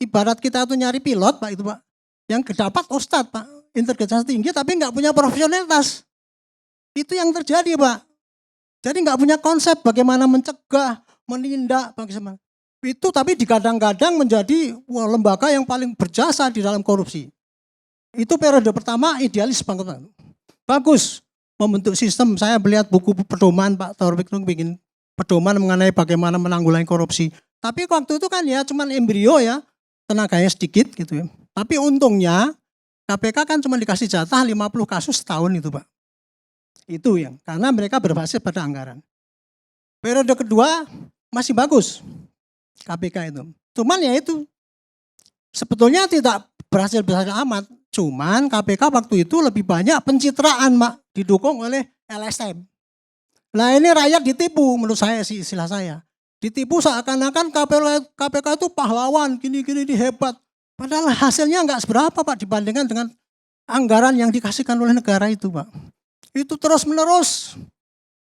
ibarat kita tuh nyari pilot Pak itu Pak. Yang dapat ustadz Pak, integritas tinggi tapi nggak punya profesionalitas. Itu yang terjadi Pak. Jadi nggak punya konsep bagaimana mencegah, menindak, bagaimana. Itu tapi digadang-gadang menjadi lembaga yang paling berjasa di dalam korupsi. Itu periode pertama idealis banget. Bagus membentuk sistem. Saya melihat buku pedoman Pak Taufik bikin pedoman mengenai bagaimana menanggulangi korupsi. Tapi waktu itu kan ya cuman embrio ya, tenaganya sedikit gitu ya. Tapi untungnya KPK kan cuma dikasih jatah 50 kasus setahun itu Pak. Itu yang karena mereka berbasis pada anggaran. Periode kedua masih bagus KPK itu. Cuman ya itu sebetulnya tidak berhasil amat. Cuman KPK waktu itu lebih banyak pencitraan Pak, didukung oleh LSM. Nah ini rakyat ditipu menurut saya sih istilah saya. Ditipu seakan-akan KPK itu pahlawan, gini-gini hebat. Padahal hasilnya nggak seberapa Pak dibandingkan dengan anggaran yang dikasihkan oleh negara itu Pak. Itu terus menerus.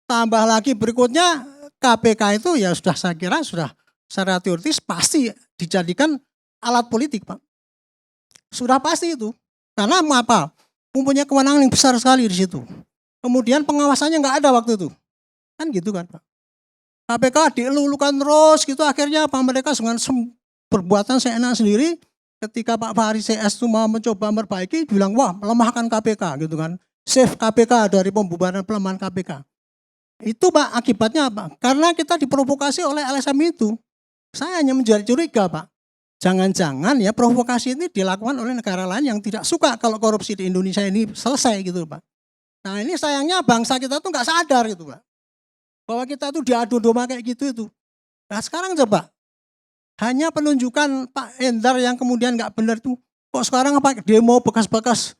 Tambah lagi berikutnya KPK itu ya sudah saya kira sudah secara teoritis pasti dijadikan alat politik Pak. Sudah pasti itu. Karena apa? Mempunyai kewenangan yang besar sekali di situ. Kemudian pengawasannya nggak ada waktu itu. Kan gitu kan Pak. KPK dielulukan terus gitu akhirnya apa mereka dengan perbuatan seenak sendiri ketika Pak Fahri CS itu mau mencoba memperbaiki bilang wah melemahkan KPK gitu kan. Save KPK dari pembubaran pelemahan KPK. Itu Pak akibatnya apa? Karena kita diprovokasi oleh LSM itu. Saya hanya menjadi curiga Pak. Jangan-jangan ya provokasi ini dilakukan oleh negara lain yang tidak suka kalau korupsi di Indonesia ini selesai gitu Pak. Nah ini sayangnya bangsa kita tuh nggak sadar gitu Pak. Bahwa kita tuh diadu domba kayak gitu itu. Nah sekarang coba. Hanya penunjukan Pak Endar yang kemudian nggak benar itu. Kok sekarang apa demo bekas-bekas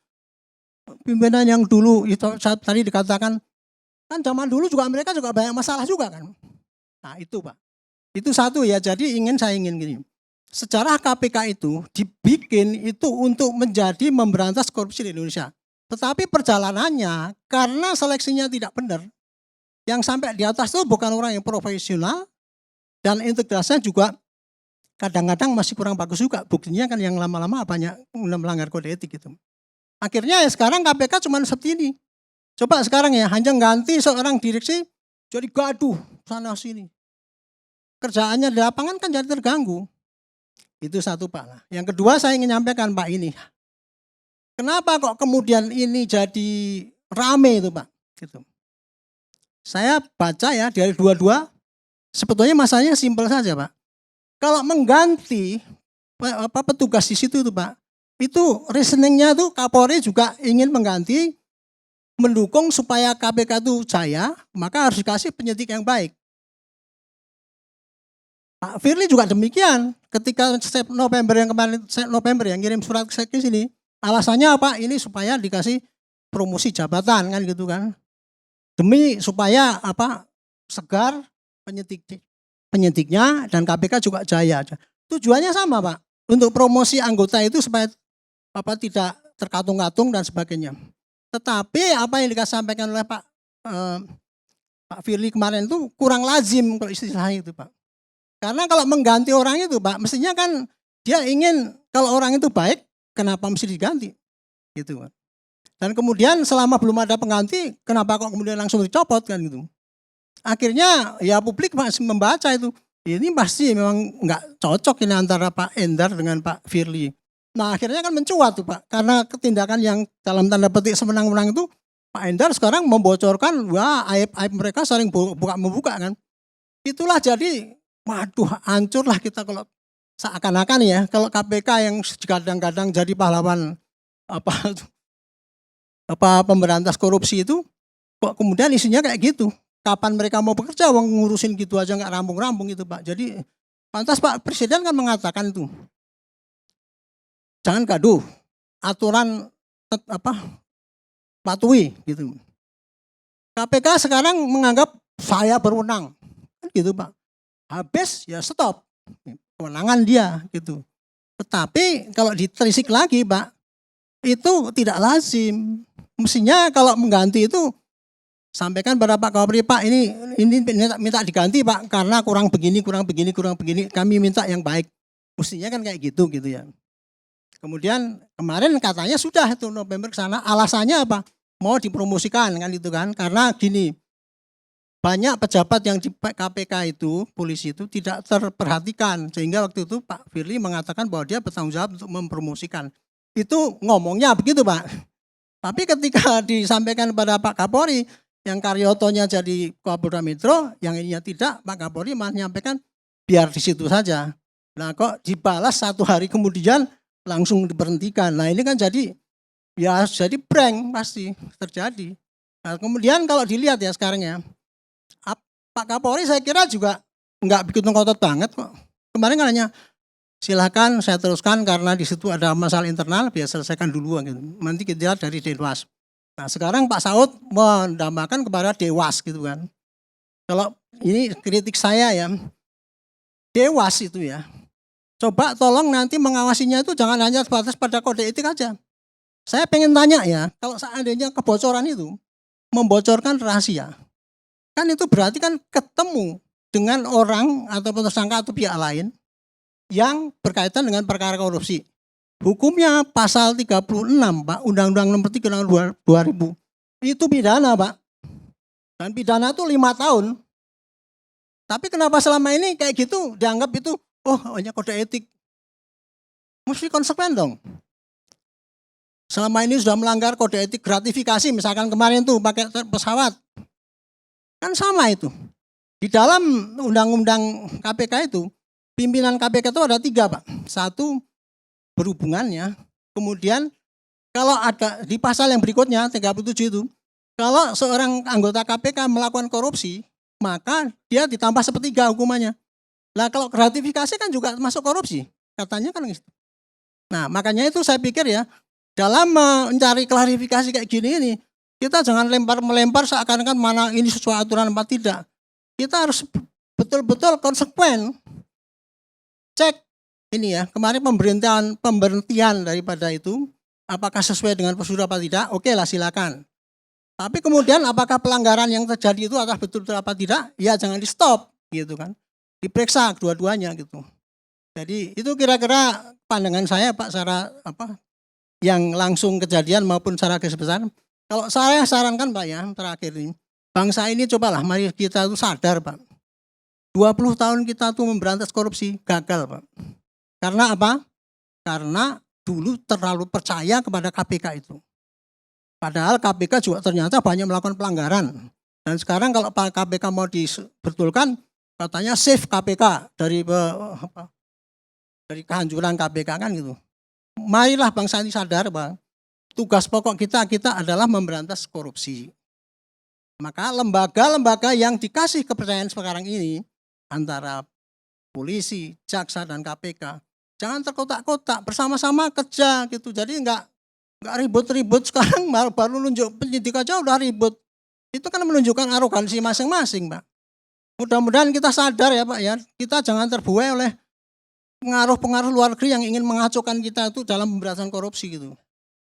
pimpinan yang dulu itu saat tadi dikatakan. Kan zaman dulu juga mereka juga banyak masalah juga kan. Nah itu Pak. Itu satu ya jadi saya ingin gini. Sejarah KPK itu dibikin itu untuk menjadi memberantas korupsi di Indonesia. Tetapi perjalanannya karena seleksinya tidak benar, yang sampai di atas itu bukan orang yang profesional dan integritasnya juga kadang-kadang masih kurang bagus juga. Buktinya kan yang lama-lama banyak melanggar kode etik gitu. Akhirnya ya sekarang KPK cuma seperti ini. Coba sekarang ya, hanya ganti seorang direksi jadi gaduh sana sini. Kerjaannya di lapangan kan jadi terganggu. Itu satu Pak. Nah, yang kedua saya ingin nyampaikan Pak ini. Kenapa kok kemudian ini jadi rame itu Pak? Gitu. Saya baca ya dari dua-dua, sebetulnya masalahnya simpel saja Pak. Kalau mengganti petugas di situ itu Pak, itu reasoningnya tuh Kapolri juga ingin mengganti, mendukung supaya KPK itu jaya, maka harus dikasih penyidik yang baik. Pak Firly juga demikian, ketika November yang kemarin, November yang ngirim surat ke sini, alasannya apa? Ini supaya dikasih promosi jabatan kan gitu kan. Demi supaya segar penyidiknya dan KPK juga jaya. Tujuannya sama Pak, untuk promosi anggota itu supaya tidak terkatung-katung dan sebagainya. Tetapi apa yang disampaikan oleh Pak Firly kemarin itu kurang lazim kalau istilahnya itu Pak. Karena kalau mengganti orang itu Pak, mestinya kan dia ingin kalau orang itu baik, kenapa mesti diganti? Gitu Pak. Dan kemudian selama belum ada pengganti, kenapa kok kemudian langsung dicopot kan gitu. Akhirnya ya publik masih membaca itu. Ini pasti memang nggak cocok ini antara Pak Endar dengan Pak Firly. Nah akhirnya kan mencuat tuh Pak, karena ketindakan yang dalam tanda petik semenang-menang itu, Pak Endar sekarang membocorkan, wah aib-aib mereka saling buka-membuka kan. Itulah jadi, waduh hancurlah kita kalau seakan-akan ya, kalau KPK yang kadang-kadang jadi pahlawan pemberantas korupsi itu, kok kemudian isinya kayak gitu. Kapan mereka mau bekerja, ngurusin gitu aja nggak rampung-rampung gitu Pak. Jadi pantas Pak Presiden kan mengatakan itu. Jangan gaduh, aturan patuhi gitu. KPK sekarang menganggap saya berwenang, kan gitu Pak. Habis ya stop, kewenangan dia gitu. Tetapi kalau ditelisik lagi Pak, itu tidak lazim. Mestinya kalau mengganti itu sampaikan pada Pak Kapolri, Pak ini minta diganti Pak karena kurang begini, kami minta yang baik. Mestinya kan kayak gitu ya. Kemudian kemarin katanya sudah itu November ke sana, alasannya apa? Mau dipromosikan kan itu kan, karena gini, banyak pejabat yang di KPK itu, polisi itu tidak terperhatikan, sehingga waktu itu Pak Firly mengatakan bahwa dia bertanggung jawab untuk mempromosikan. Itu ngomongnya begitu Pak. Tapi ketika disampaikan kepada Pak Kapolri, yang Karyotonya jadi Kapolda Metro, yang ininya tidak, Pak Kapolri malah menyampaikan biar di situ saja. Nah kok dibalas 1 hari kemudian langsung diberhentikan. Nah ini kan jadi prank pasti terjadi. Nah, kemudian kalau dilihat ya sekarang ya, Pak Kapolri saya kira juga nggak begitu ngotot banget kok. Kemarin kan hanya silakan saya teruskan karena di situ ada masalah internal, biar selesaikan dulu gitu. Nanti kita lihat dari Dewas. Nah sekarang Pak Saud mendambakan kepada Dewas gitu kan. Kalau ini kritik saya ya, Dewas itu ya, coba tolong nanti mengawasinya itu jangan hanya sebatas pada kode etik aja. Saya pengen tanya ya, kalau seandainya kebocoran itu membocorkan rahasia, kan itu berarti kan ketemu dengan orang atau tersangka atau pihak lain yang berkaitan dengan perkara korupsi. Hukumnya pasal 36 Pak, Undang-Undang Nomor 3 Tahun 2000. Itu pidana Pak. Dan pidana itu 5 tahun. Tapi kenapa selama ini kayak gitu dianggap itu, oh hanya kode etik. Mesti konsekuen dong. Selama ini sudah melanggar kode etik gratifikasi, misalkan kemarin tuh pakai pesawat. Kan sama itu. Di dalam undang-undang KPK itu, pimpinan KPK itu ada 3 Pak. 1 berhubungannya, kemudian kalau ada di pasal yang berikutnya 37 itu, kalau seorang anggota KPK melakukan korupsi, maka dia ditambah 1/3 hukumannya. Nah kalau gratifikasi kan juga masuk korupsi, katanya kan gitu. Nah makanya itu saya pikir ya, dalam mencari klarifikasi kayak gini ini, kita jangan melempar seakan-akan mana ini sesuai aturan apa tidak. Kita harus betul-betul konsekuen. Cek ini ya, kemarin pemberhentian daripada itu, apakah sesuai dengan prosedur apa tidak, oke lah silakan. Tapi kemudian apakah pelanggaran yang terjadi itu adalah betul-betul apa tidak, ya jangan di stop gitu kan. Diperiksa kedua-duanya gitu. Jadi itu kira-kira pandangan saya Pak, secara yang langsung kejadian maupun secara garis besar. Kalau saya sarankan Pak ya, terakhir ini, bangsa ini cobalah mari kita itu sadar Pak. 20 tahun kita tuh memberantas korupsi, gagal Pak. Karena apa? Karena dulu terlalu percaya kepada KPK itu. Padahal KPK juga ternyata banyak melakukan pelanggaran. Dan sekarang kalau KPK mau dibetulkan, katanya save KPK dari kehancuran KPK kan gitu. Marilah bangsa ini sadar Pak, tugas pokok kita adalah memberantas korupsi. Maka lembaga-lembaga yang dikasih kepercayaan sekarang ini, antara polisi, jaksa, dan KPK, jangan terkotak-kotak, bersama-sama kerja gitu. Jadi enggak ribut-ribut sekarang, baru nunjuk penyidik aja udah ribut. Itu kan menunjukkan arogansi masing-masing Pak. Mudah-mudahan kita sadar ya Pak ya, kita jangan terbuai oleh pengaruh-pengaruh luar negeri yang ingin mengacaukan kita itu dalam pemberantasan korupsi gitu.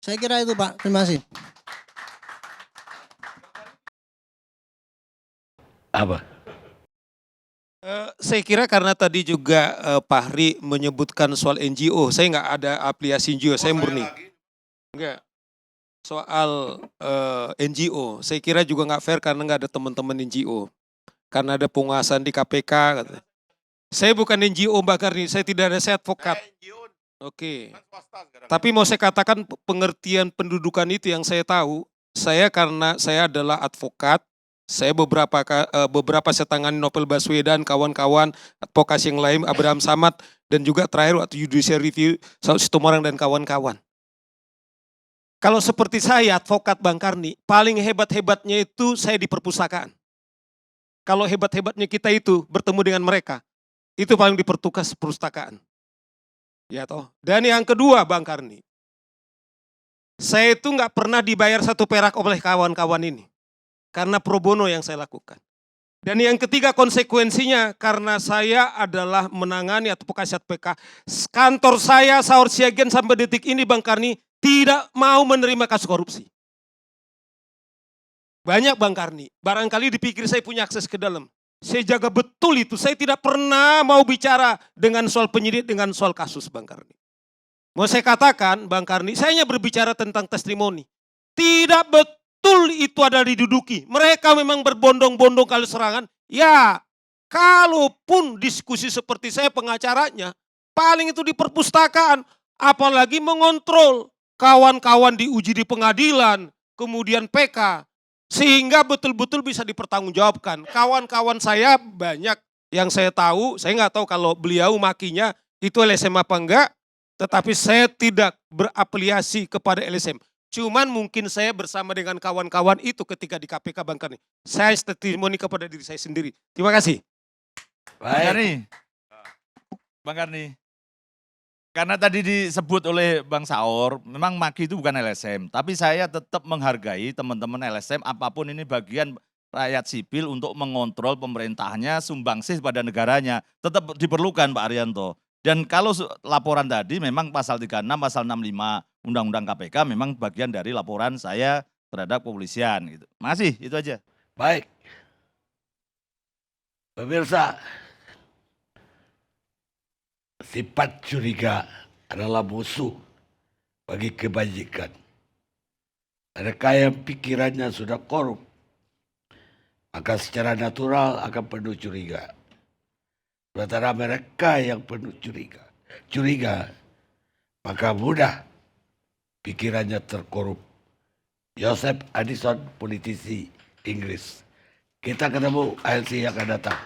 Saya kira itu Pak, terima kasih. Apa? Saya kira karena tadi juga Pak Hari menyebutkan soal NGO, saya nggak ada afiliasi NGO, saya murni. Enggak. Soal NGO, saya kira juga nggak fair karena nggak ada teman-teman NGO. Karena ada penguasaan di KPK. Katanya. Saya bukan NGO Mbak Karni, saya tidak ada, saya advokat. Oke. Tapi mau saya katakan pengertian pendudukan itu yang saya tahu, saya karena saya adalah advokat, saya beberapa saya tangani Novel Baswedan, kawan-kawan, advokasi yang lain, Abraham Samad, dan juga terakhir waktu judicial review, Saud Situmorang dan kawan-kawan. Kalau seperti saya, advokat Bang Karni, paling hebat-hebatnya itu saya di perpustakaan. Kalau hebat-hebatnya kita itu bertemu dengan mereka, itu paling di perpustakaan. Ya toh. Dan yang kedua Bang Karni, saya itu nggak pernah dibayar 1 perak oleh kawan-kawan ini. Karena pro bono yang saya lakukan. Dan yang ketiga konsekuensinya karena saya adalah menangani advokasi PK. Kantor saya Saur Siagen sampai detik ini Bang Karni tidak mau menerima kasus korupsi. Banyak Bang Karni, barangkali dipikir saya punya akses ke dalam. Saya jaga betul itu, saya tidak pernah mau bicara dengan soal penyidik, dengan soal kasus Bang Karni. Mau saya katakan Bang Karni, saya hanya berbicara tentang testimoni. Tidak betul itu ada diduduki. Mereka memang berbondong-bondong kali serangan. Ya, kalaupun diskusi seperti saya pengacaranya, paling itu di perpustakaan. Apalagi mengontrol kawan-kawan diuji di pengadilan, kemudian PK. Sehingga betul-betul bisa dipertanggungjawabkan. Kawan-kawan saya banyak yang saya tahu, saya nggak tahu kalau beliau makinya itu LSM apa enggak, tetapi saya tidak berafiliasi kepada LSM. Cuman mungkin saya bersama dengan kawan-kawan itu ketika di KPK Bang Karni. Saya testimoni kepada diri saya sendiri. Terima kasih. Baik. Bang Karni. Karena tadi disebut oleh Bang Saur, memang Maki itu bukan LSM. Tapi saya tetap menghargai teman-teman LSM, apapun ini bagian rakyat sipil untuk mengontrol pemerintahnya, sumbangsih pada negaranya. Tetap diperlukan Pak Arianto. Dan kalau laporan tadi memang pasal 36, pasal 65 Undang-Undang KPK memang bagian dari laporan saya terhadap kepolisian. Gitu. Masih, itu aja. Baik. Pemirsa, sifat curiga adalah musuh bagi kebajikan. Mereka yang pikirannya sudah korup, maka secara natural akan penuh curiga. Sementara mereka yang penuh curiga, maka mudah pikirannya terkorup. Joseph Addison, politisi Inggris. Kita ketemu ALC yang akan datang.